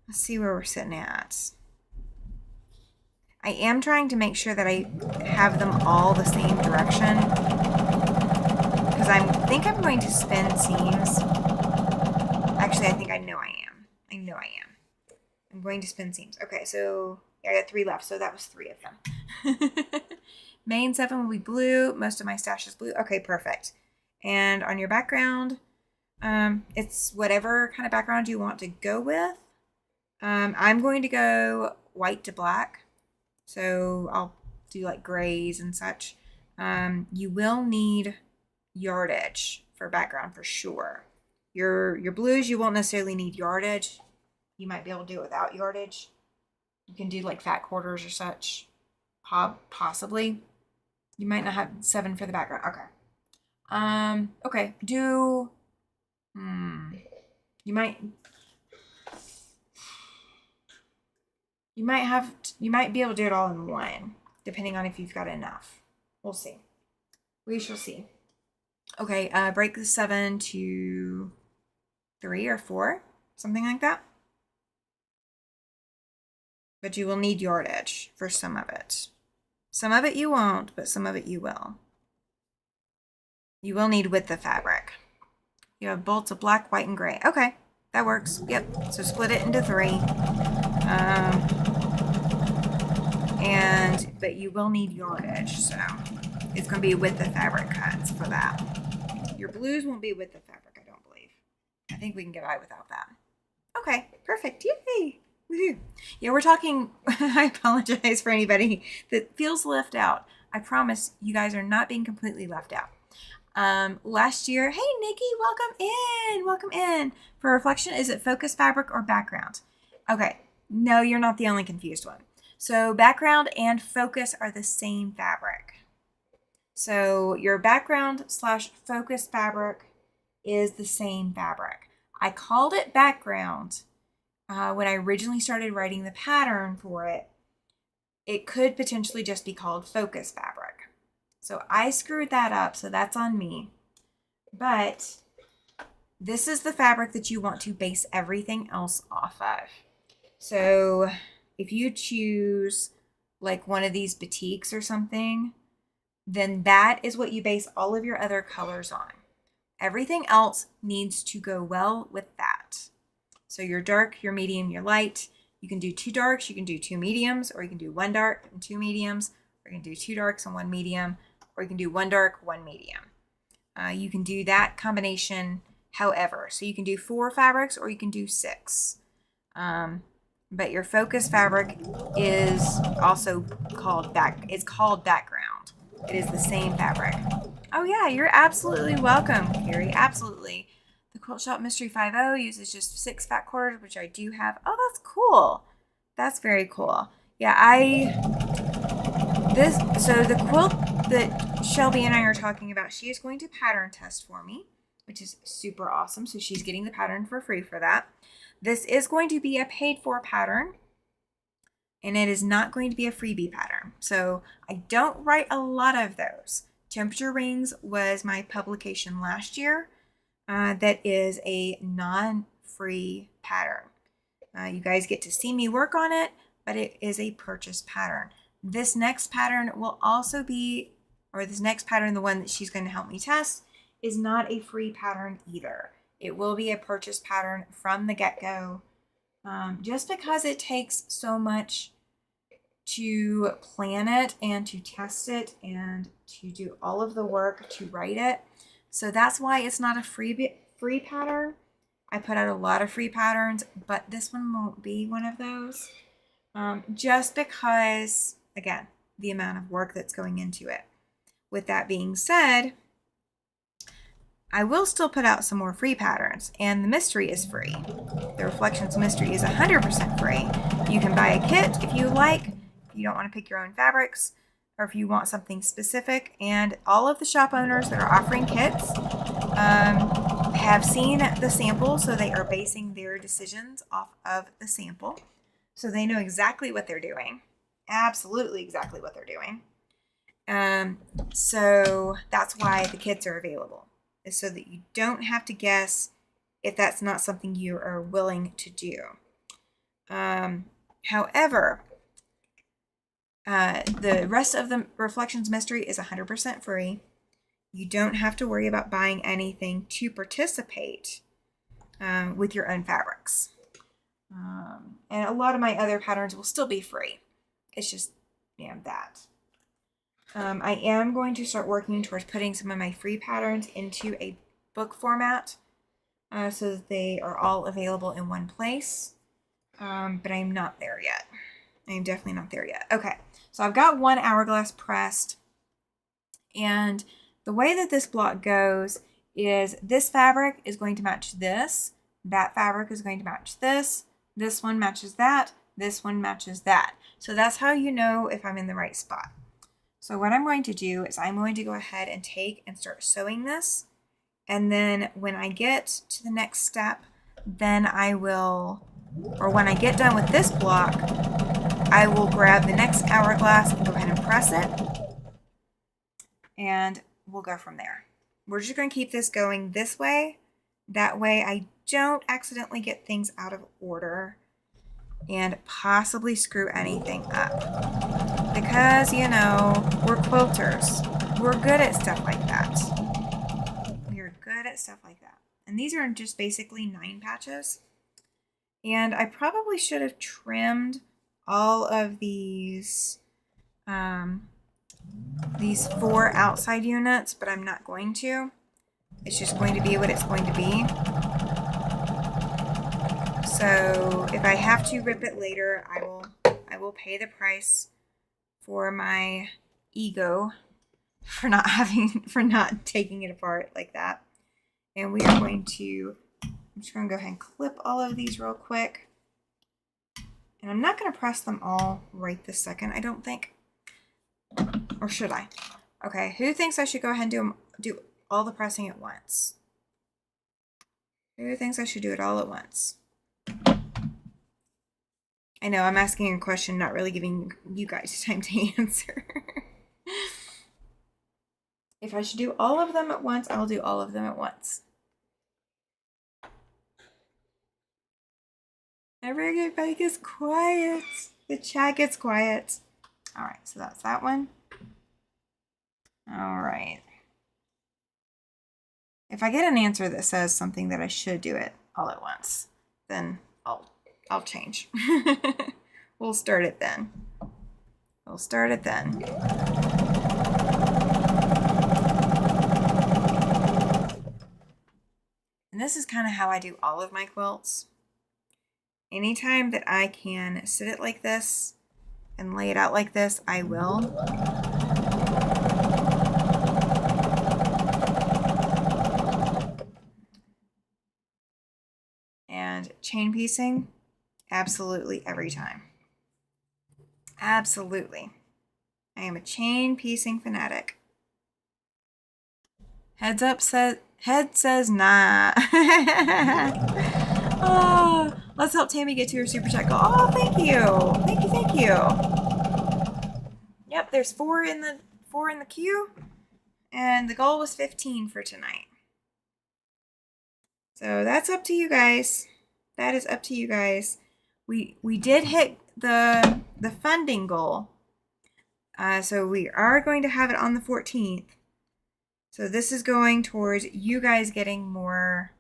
Let's see where we're sitting at. I am trying to make sure that I have them all the same direction, because I think I'm going to spin seams. Actually, I think I know I am. I'm going to spin seams. Okay, so I got 3 left, so that was 3 of them. Main 7 will be blue. Most of my stash is blue. Okay, perfect. And on your background, it's whatever kind of background you want to go with. I'm going to go white to black. So I'll do like grays and such. You will need yardage for background for sure. Your blues, you won't necessarily need yardage. You might be able to do it without yardage. You can do like fat quarters or such. Possibly. You might not have 7 for the background. Okay. Okay. You might be able to do it all in one, depending on if you've got enough. We'll see. We shall see. Okay, break the 7 to 3 or 4, something like that. but you will need yardage for some of it. Some of it you won't, but some of it you will. You will need width of fabric. You have bolts of black, white, and gray. Okay, that works. Yep, so split it into 3. But you will need yardage, so it's going to be width of fabric cuts for that. Your blues won't be width of fabric, I don't believe. I think we can get by without that. Okay, perfect. Yay! Woohoo! Yeah, we're talking. I apologize for anybody that feels left out. I promise you guys are not being completely left out. Last year, hey Nikki, welcome in. For reflection, is it focus fabric or background? Okay, no, you're not the only confused one. So background and focus are the same fabric. So your background / focus fabric is the same fabric. I called it background when I originally started writing the pattern for it. It could potentially just be called focus fabric. So I screwed that up, so that's on me. But this is the fabric that you want to base everything else off of. So if you choose like one of these batiks or something, then that is what you base all of your other colors on. Everything else needs to go well with that. So your dark, your medium, your light. You can do 2 darks, you can do 2 mediums, or you can do 1 dark and 2 mediums, or you can do 2 darks and 1 medium, or you can do 1 dark, 1 medium. You can do that combination however. So you can do 4 fabrics or you can do 6. But your focus fabric is also called background. It is the same fabric. Oh yeah, you're absolutely welcome, Carrie. Absolutely. The Quilt Shop Mystery 5.0 uses just 6 fat quarters, which I do have. Oh, that's cool. That's very cool. Yeah, so the quilt that Shelby and I are talking about, she is going to pattern test for me, which is super awesome. So she's getting the pattern for free for that. This is going to be a paid for pattern, and it is not going to be a freebie pattern. So I don't write a lot of those. Temperature Rings was my publication last year. That is a non-free pattern. You guys get to see me work on it, but it is a purchase pattern. This next pattern will also be, or this next pattern, the one that she's going to help me test, is not a free pattern either. It will be a purchase pattern from the get-go, just because it takes so much to plan it and to test it and to do all of the work to write it. So that's why it's not a free pattern. I put out a lot of free patterns, but this one won't be one of those. Just because, again, the amount of work that's going into it. With that being said, I will still put out some more free patterns, and the mystery is free. The Reflections mystery is 100% free. You can buy a kit if you like, if you don't want to pick your own fabrics, or if you want something specific. And all of the shop owners that are offering kits have seen the sample, so they are basing their decisions off of the sample. So they know exactly what they're doing. Absolutely exactly what they're doing. So that's why the kits are available, is so that you don't have to guess if that's not something you are willing to do. However, the rest of the Reflections mystery is 100% free. You don't have to worry about buying anything to participate with your own fabrics. And a lot of my other patterns will still be free. It's just, that. I am going to start working towards putting some of my free patterns into a book format so that they are all available in one place. But I'm not there yet. I am definitely not there yet. Okay, so I've got 1 hourglass pressed. And the way that this block goes is this fabric is going to match this. That fabric is going to match this. This one matches that. This one matches that. So that's how you know if I'm in the right spot. So what I'm going to do is I'm going to go ahead and take and start sewing this. And then when I get to the next step, then I will, or when I get done with this block, I will grab the next hourglass and go ahead and press it. And we'll go from there. We're just going to keep this going this way. That way I don't accidentally get things out of order. and possibly screw anything up. Because, you know, we're quilters. We're good at stuff like that. We're good at stuff like that. And these are just basically 9 patches. And I probably should have trimmed all of these 4 outside units, but I'm not going to. It's just going to be what it's going to be. So if I have to rip it later, I will pay the price for my ego for not taking it apart like that. And we are going to, I'm just going to go ahead and clip all of these real quick. And I'm not going to press them all right this second, I don't think. Or should I? Okay, who thinks I should go ahead and do all the pressing at once? Who thinks I should do it all at once? I know, I'm asking a question, not really giving you guys time to answer. If I should do all of them at once, I'll do all of them at once. Everybody gets quiet. The chat gets quiet. All right, so that's that one. All right. If I get an answer that says something that I should do it all at once, then I'll change. We'll start it then. We'll start it then. And this is kind of how I do all of my quilts. Anytime that I can sit it like this and lay it out like this, I will. And chain piecing, absolutely every time. Absolutely. I am a chain piecing fanatic. Head says nah. Oh, let's help Tammy get to her super chat goal. Oh, thank you. Thank you. Yep, there's 4 in the queue. And the goal was 15 for tonight. So that's up to you guys. That is up to you guys. We did hit the funding goal. So we are going to have it on the 14th. So this is going towards you guys getting more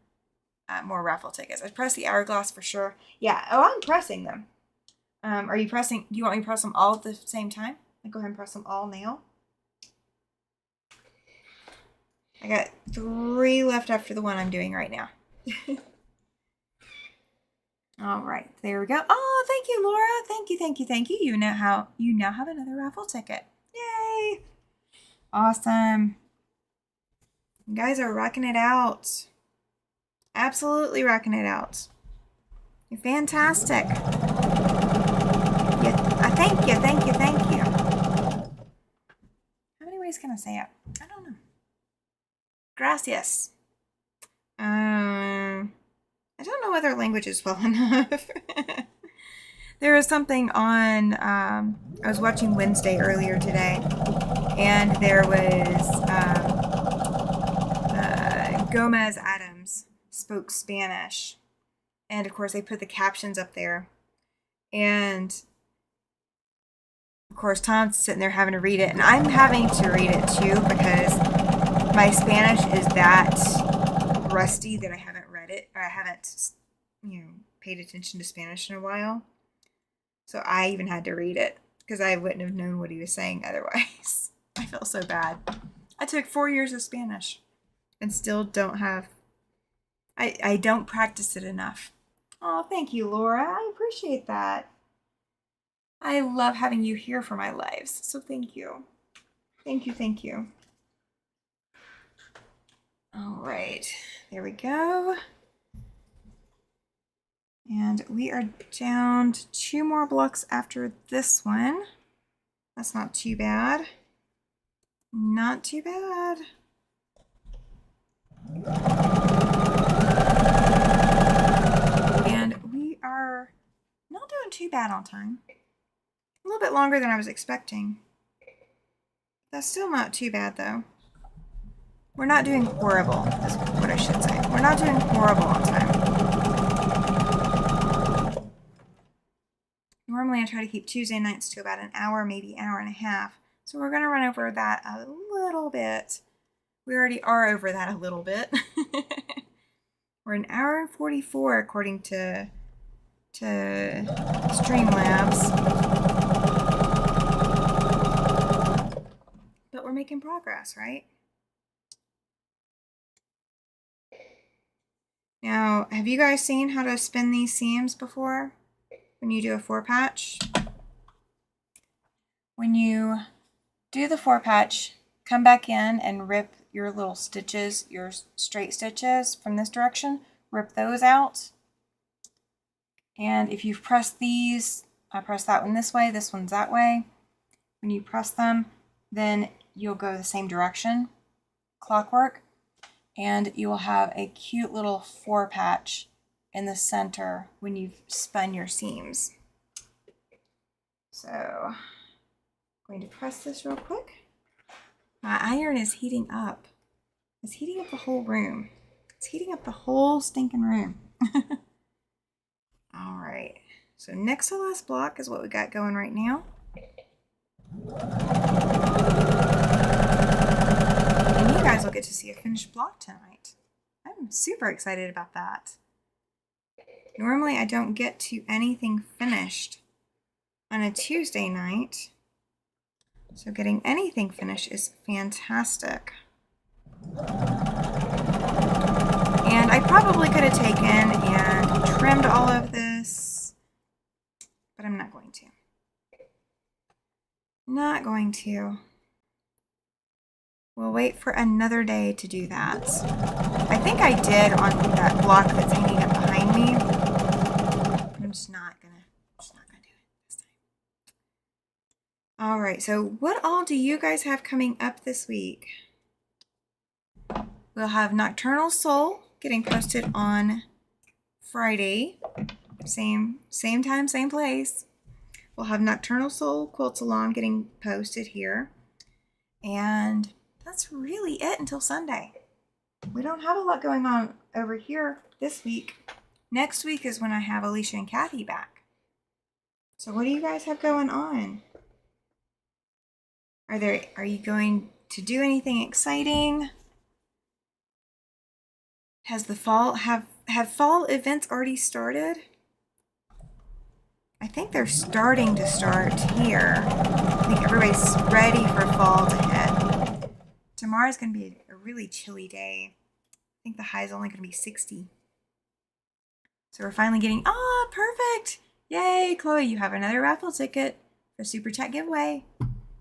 raffle tickets. I pressed the hourglass for sure. Yeah. Oh, I'm pressing them. Are you pressing? Do you want me to press them all at the same time? I'll go ahead and press them all now. I got 3 left after the one I'm doing right now. All right, there we go. Oh, thank you, Laura. Thank you. You now have another raffle ticket. Yay! Awesome. You guys are rocking it out. Absolutely rocking it out. You're fantastic. Thank you. How many ways can I say it? I don't know. Gracias. I don't know other languages well enough. There was something on, I was watching Wednesday earlier today, and there was Gomez Adams spoke Spanish. And of course, they put the captions up there. And of course, Tom's sitting there having to read it, and I'm having to read it too because my Spanish is that rusty that I haven't read it, or I haven't, paid attention to Spanish in a while. So I even had to read it because I wouldn't have known what he was saying otherwise. I feel so bad. I took 4 years of Spanish and still don't have, I don't practice it enough. Oh, thank you, Laura. I appreciate that. I love having you here for my lives. So thank you. Thank you. All right, there we go. And we are down to 2 more blocks after this one. That's not too bad. Not too bad. And we are not doing too bad on time. A little bit longer than I was expecting. That's still not too bad though. We're not doing horrible, is what I should say. We're not doing horrible on time. going to try to keep Tuesday nights to about an hour, maybe an hour and a half. So we're going to run over that a little bit. We already are over that a little bit. We're an hour and 44 according to Streamlabs. But we're making progress, right? Now, have you guys seen how to spin these seams before? When you do a 4-patch? When you do the 4-patch, come back in and rip your little stitches, your straight stitches from this direction, rip those out. And if you've pressed these, I press that one this way, this one's that way. When you press them, then you'll go the same direction, clockwork, and you will have a cute little 4-patch in the center when you've spun your seams. So, I'm going to press this real quick. My iron is heating up. It's heating up the whole room. It's heating up the whole stinking room. All right, so next to last block is what we got going right now. And you guys will get to see a finished block tonight. I'm super excited about that. Normally I don't get to anything finished on a Tuesday night. So getting anything finished is fantastic. And I probably could have taken and trimmed all of this, but I'm not going to. Not going to. We'll wait for another day to do that. I think I did on that block that's hanging up behind me. I'm just not gonna do it this time. All right, so what all do you guys have coming up this week? We'll have Nocturnal Soul getting posted on Friday. Same time, same place. We'll have Nocturnal Soul Quilt Salon getting posted here. And that's really it until Sunday. We don't have a lot going on over here this week. Next week is when I have Alicia and Kathy back. So what do you guys have going on? Are you going to do anything exciting? Has the fall have fall events already started? I think they're starting to start here. I think everybody's ready for fall to hit. Tomorrow's going to be a really chilly day. I think the high is only going to be 60. So we're finally getting, perfect. Yay, Chloe, you have another raffle ticket for Super Chat giveaway.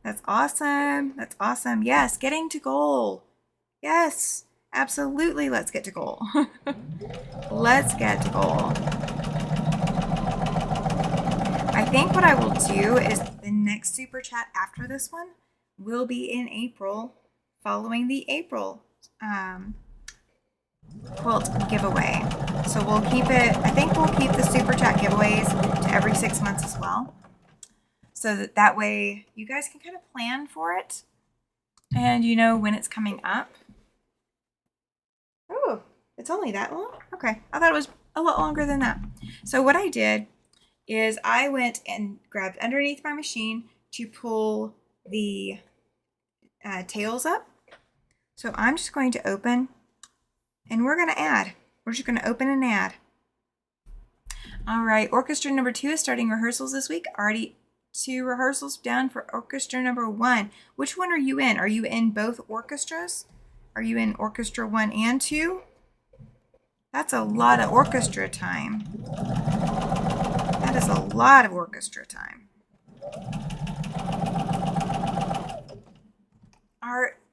That's awesome. That's awesome. Yes, getting to goal. Yes, absolutely. Let's get to goal. Let's get to goal. I think what I will do is the next Super Chat after this one will be in April, following the April quilt giveaway. So we'll keep it, I think we'll keep the Super Chat giveaways to every 6 months as well. So that way you guys can kind of plan for it and you know when it's coming up. Oh, it's only that long? Okay, I thought it was a lot longer than that. So what I did is I went and grabbed underneath my machine to pull the tails up. So I'm just going to open and we're going to add. We're just going to open and add. All right, orchestra number 2 is starting rehearsals this week. Already 2 rehearsals done for orchestra number 1. Which one are you in? Are you in both orchestras? Are you in orchestra 1 and 2? That's a lot of orchestra time. That is a lot of orchestra time.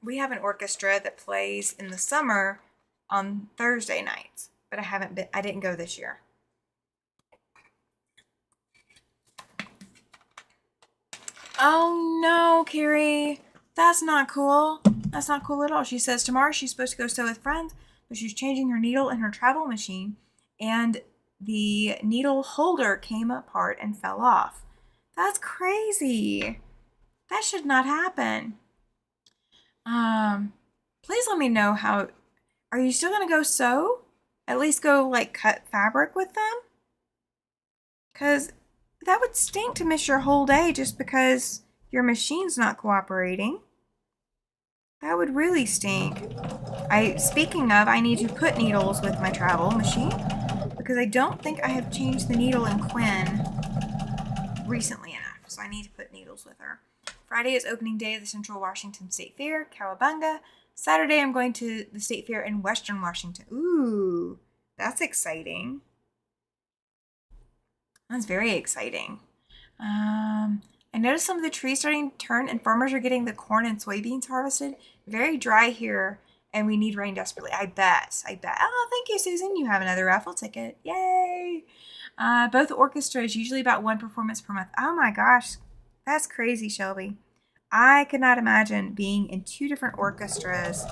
We have an orchestra that plays in the summer on Thursday nights, but I didn't go this year. Oh no, Carrie, that's not cool. That's not cool at all. She says tomorrow she's supposed to go sew with friends, but she's changing her needle in her travel machine, and the needle holder came apart and fell off. That's crazy. That should not happen. Please let me know how. Are you still gonna go sew? At least go like cut fabric with them? Cause That would stink to miss your whole day just because your machine's not cooperating. That would really stink. Speaking of, I need to put needles with my travel machine because I don't think I have changed the needle in Quinn recently enough. So I need to put needles with her. Friday is opening day of the Central Washington State Fair, Cowabunga. Saturday, I'm going to the State Fair in Western Washington. Ooh, that's exciting. That's very exciting. I noticed some of the trees starting to turn and farmers are getting the corn and soybeans harvested. Very dry here and we need rain desperately. I bet. Oh, thank you, Susan. You have another raffle ticket. Yay. Both orchestras, usually about one performance per month. Oh my gosh. That's crazy, Shelby. I could not imagine being in two different orchestras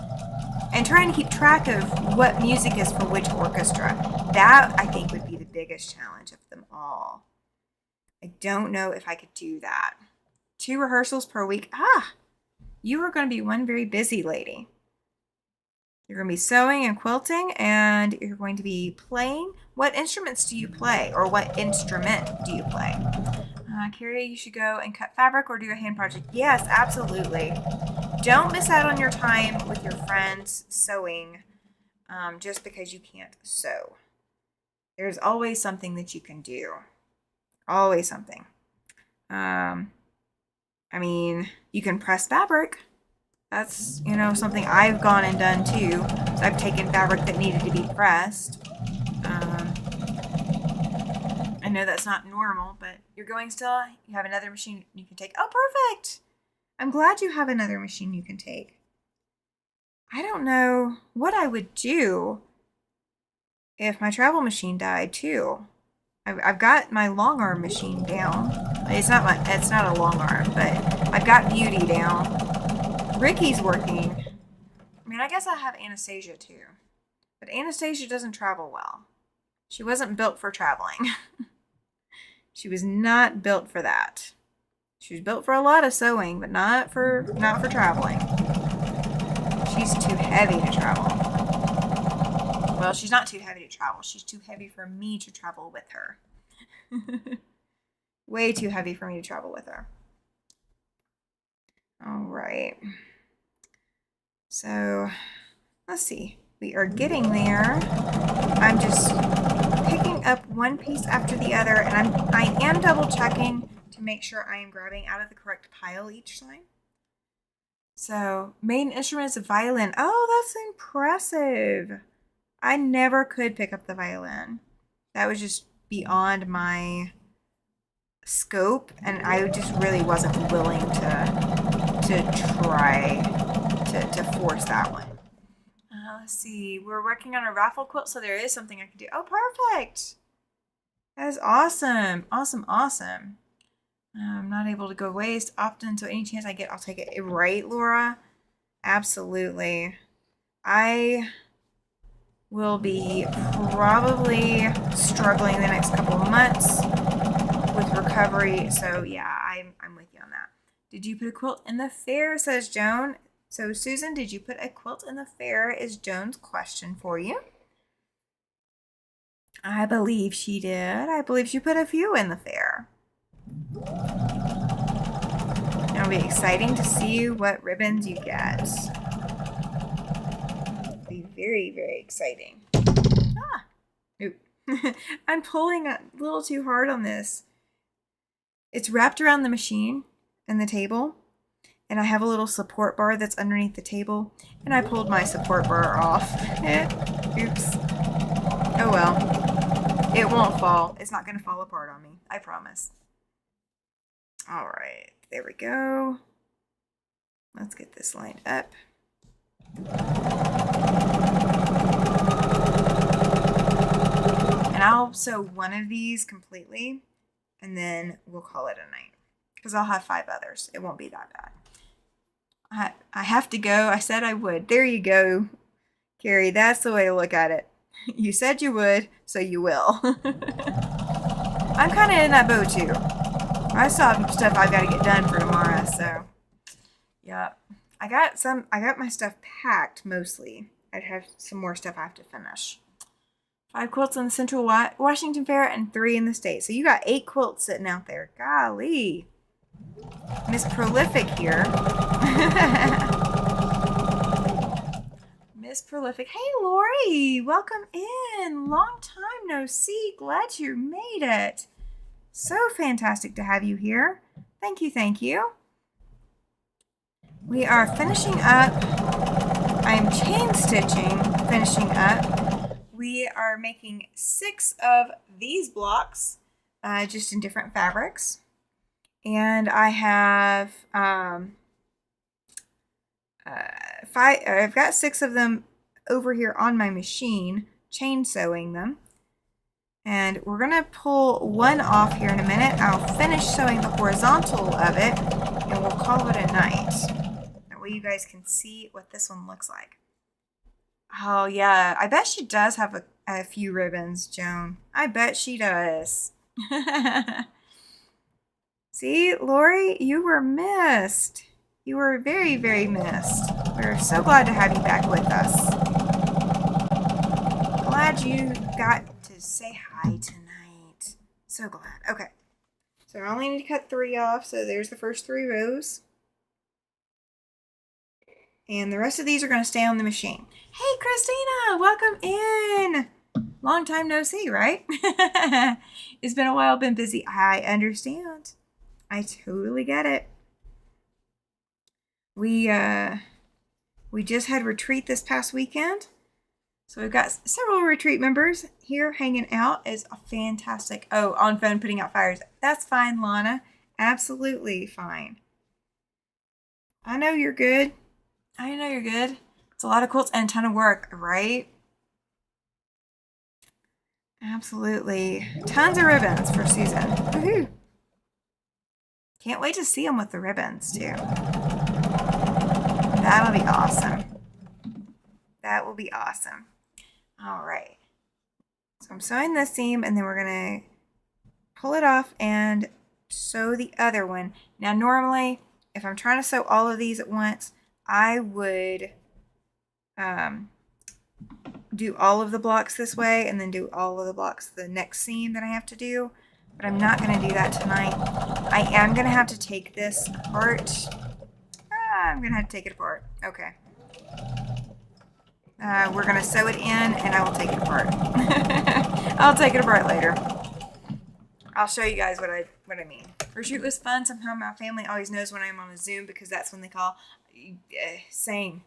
and trying to keep track of what music is for which orchestra. That, I think, would be the biggest challenge of them all. I don't know if I could do that. 2 rehearsals per week. You are going to be one very busy lady. You're going to be sewing and quilting, and you're going to be playing. What instruments do you play, or what instrument do you play? Carrie, you should go and cut fabric or do a hand project. Yes, absolutely. Don't miss out on your time with your friends sewing just because you can't sew. There's always something that you can do. Always something. I mean, you can press fabric. That's, something I've gone and done too. So I've taken fabric that needed to be pressed. I know that's not normal, but you're going still. You have another machine you can take. Oh, perfect. I'm glad you have another machine you can take. I don't know what I would do if my travel machine died too. I've got my long arm machine down. It's not a long arm, but I've got Beauty down. Ricky's working. I mean, I guess I have Anastasia too. But Anastasia doesn't travel well. She wasn't built for traveling. She was not built for that. She was built for a lot of sewing, but not for traveling. She's too heavy to travel. Well, she's not too heavy to travel. She's too heavy for me to travel with her. Way too heavy for me to travel with her. All right. So, let's see. We are getting there. I'm just picking up one piece after the other, and I am double checking to make sure I am grabbing out of the correct pile each time. So, main instrument is a violin. Oh, that's impressive. I never could pick up the violin. That was just beyond my scope, and I just really wasn't willing to try to force that one. Let's see. We're working on a raffle quilt, so there is something I can do. Oh, perfect. That is awesome. Awesome. I'm not able to go waste often, so any chance I get, I'll take it. Right, Laura? Absolutely. I will be probably struggling the next couple of months with recovery. So yeah, I'm with you on that. Did you put a quilt in the fair, says Joan. So Susan, did you put a quilt in the fair is Joan's question for you. I believe she did. I believe she put a few in the fair. It'll be exciting to see what ribbons you get. It'll be very, very exciting. Oop. I'm pulling a little too hard on this. It's wrapped around the machine and the table, and I have a little support bar that's underneath the table, and I pulled my support bar off. Oops. Oh well. It won't fall. It's not going to fall apart on me. I promise. All right. There we go. Let's get this lined up. And I'll sew one of these completely, and then we'll call it a night. Because I'll have 5 others. It won't be that bad. I have to go. I said I would. There you go, Carrie. That's the way to look at it. You said you would, so you will. I'm kind of in that boat too. I still have stuff I've got to get done for tomorrow, so yeah. I got my stuff packed mostly. I have some more stuff I have to finish. 5 quilts in the Central Washington Fair and 3 in the state. So you got 8 quilts sitting out there. Golly. Miss Prolific here. Miss Prolific. Hey, Lori. Welcome in. Long time no see. Glad you made it. So fantastic to have you here. Thank you, thank you. We are finishing up. I am chain stitching, finishing up. We are making 6 of these blocks, just in different fabrics. And I have I've got 6 of them over here on my machine, chain sewing them. And we're going to pull one off here in a minute. I'll finish sewing the horizontal of it, and we'll call it a night. That way you guys can see what this one looks like. Oh, yeah. I bet she does have a few ribbons, Joan. I bet she does. See, Lori, you were missed. You were very, very missed. We're so glad to have you back with us. Glad you got to say hi tonight. So glad. Okay. So I only need to cut 3 off. So there's the first 3 rows. And the rest of these are going to stay on the machine. Hey, Christina, welcome in. Long time no see, right? It's been a while, been busy. I understand. I totally get it. We just had retreat this past weekend. So we've got several retreat members here hanging out. Is fantastic. Oh, on phone putting out fires. That's fine, Lana. Absolutely fine. I know you're good. I know you're good. It's a lot of quilts and a ton of work, right? Absolutely. Tons of ribbons for Susan. Woohoo! Can't wait to see them with the ribbons, too. That'll be awesome. That will be awesome. All right. So I'm sewing this seam, and then we're going to pull it off and sew the other one. Now, normally, if I'm trying to sew all of these at once, I would do all of the blocks this way and then do all of the blocks the next seam that I have to do. But I'm not going to do that tonight. I am going to have to take this apart. I'm going to have to take it apart. Okay. We're going to sew it in, and I will take it apart. I'll take it apart later. I'll show you guys what I mean. Retreat was fun. Somehow my family always knows when I'm on a Zoom because that's when they call. Same.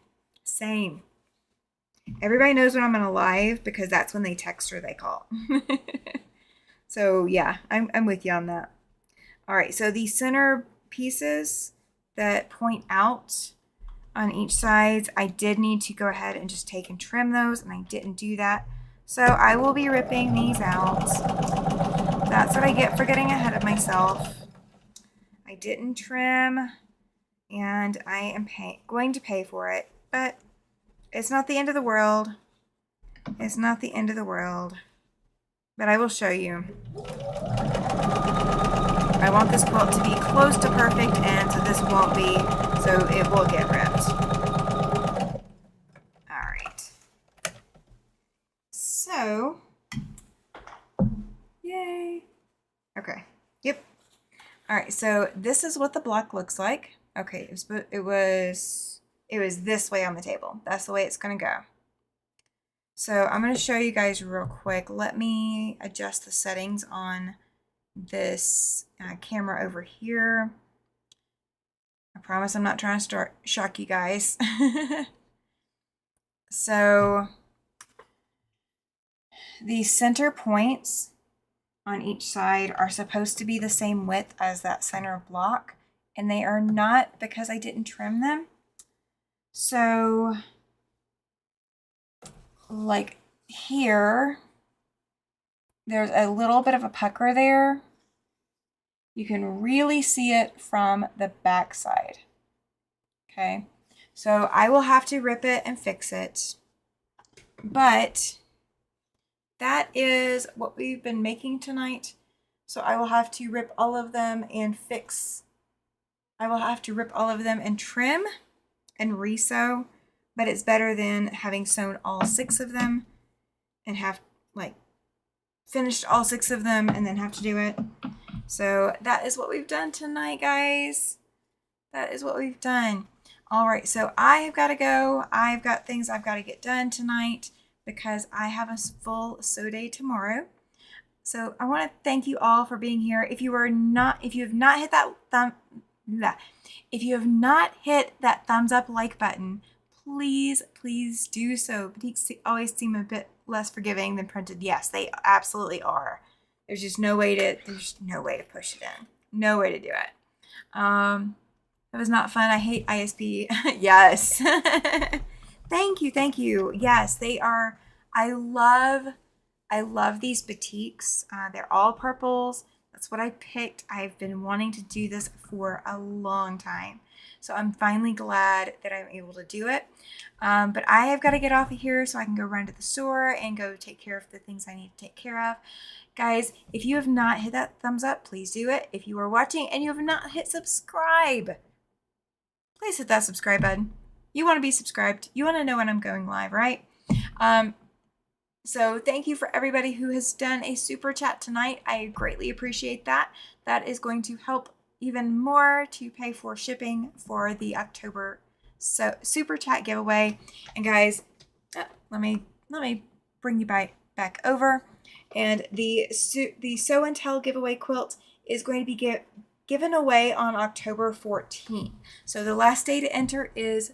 Everybody knows when I'm on a live because that's when they text or they call. So yeah, I'm with you on that. All right, so the center pieces that point out on each side, I did need to go ahead and just take and trim those, and I didn't do that. So I will be ripping these out. That's what I get for getting ahead of myself. I didn't trim, and I am going to pay for it, but it's not the end of the world. It's not the end of the world. But I will show you. I want this quilt to be close to perfect, and so this won't be, so it will get ripped. All right. So, yay. Okay. Yep. All right. So this is what the block looks like. Okay. It was this way on the table. That's the way it's going to go. So I'm going to show you guys real quick. Let me adjust the settings on this camera over here. I promise I'm not trying to shock you guys. So the center points on each side are supposed to be the same width as that center block, and they are not because I didn't trim them. So like here, there's a little bit of a pucker there. You can really see it from the back side. Okay, so I will have to rip it and fix it. But that is what we've been making tonight. So I will have to rip all of them and fix. I will have to rip all of them and trim and resew. But it's better than having sewn all 6 of them and have like finished all 6 of them and then have to do it. So that is what we've done tonight, guys. That is what we've done. All right, so I have got to go. I've got things I've got to get done tonight because I have a full sew day tomorrow. So I want to thank you all for being here. If you have not hit that thumbs up like button, please do so. Boutiques always seem a bit less forgiving than printed. Yes, they absolutely are. There's just no way to push it in. No way to do it. That was not fun. I hate ISP. Yes. Thank you. Yes, they are. I love these boutiques. They're all purples. That's what I picked. I've been wanting to do this for a long time. So I'm finally glad that I'm able to do it. But I have got to get off of here so I can go run to the store and go take care of the things I need to take care of. Guys, if you have not hit that thumbs up, please do it. If you are watching and you have not hit subscribe, please hit that subscribe button. You want to be subscribed. You want to know when I'm going live, right? So thank you for everybody who has done a super chat tonight. I greatly appreciate that. That is going to help even more to pay for shipping for the October super chat giveaway. And guys, let me bring you back over. And the Sew and Tell giveaway quilt is going to be given away on October 14th. So the last day to enter is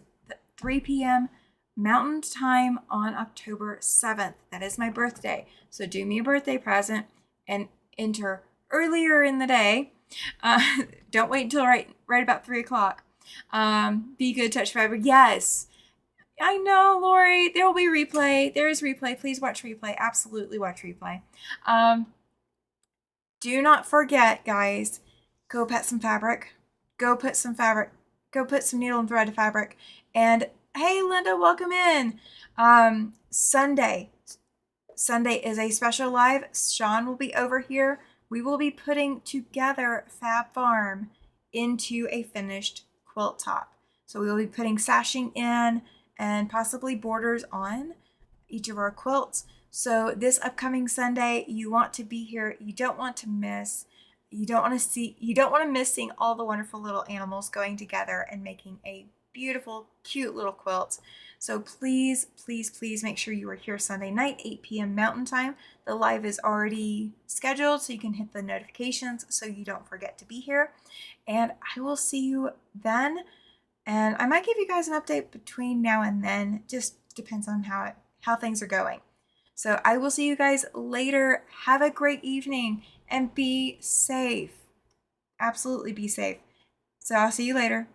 3 p.m. Mountain Time on October 7th. That is my birthday. So do me a birthday present and enter earlier in the day. Don't wait until right about 3 o'clock. Be good, touch fiber. Yes. I know, Lori. There will be replay. There is replay. Please watch replay. Absolutely watch replay. Do not forget, guys, go pet some fabric. Go put some fabric. Go put some needle and thread to fabric. And hey, Linda, welcome in. Sunday is a special live. Sean will be over here. We will be putting together Fab Farm into a finished quilt top. So we will be putting sashing in and possibly borders on each of our quilts. So this upcoming Sunday, you want to be here. You don't want to miss. You don't want to miss seeing all the wonderful little animals going together and making a beautiful, cute little quilt. So please make sure you are here Sunday night, 8 p.m. Mountain Time. The live is already scheduled, so you can hit the notifications so you don't forget to be here. And I will see you then. And I might give you guys an update between now and then. Just depends on how things are going. So I will see you guys later. Have a great evening and be safe. Absolutely be safe. So I'll see you later.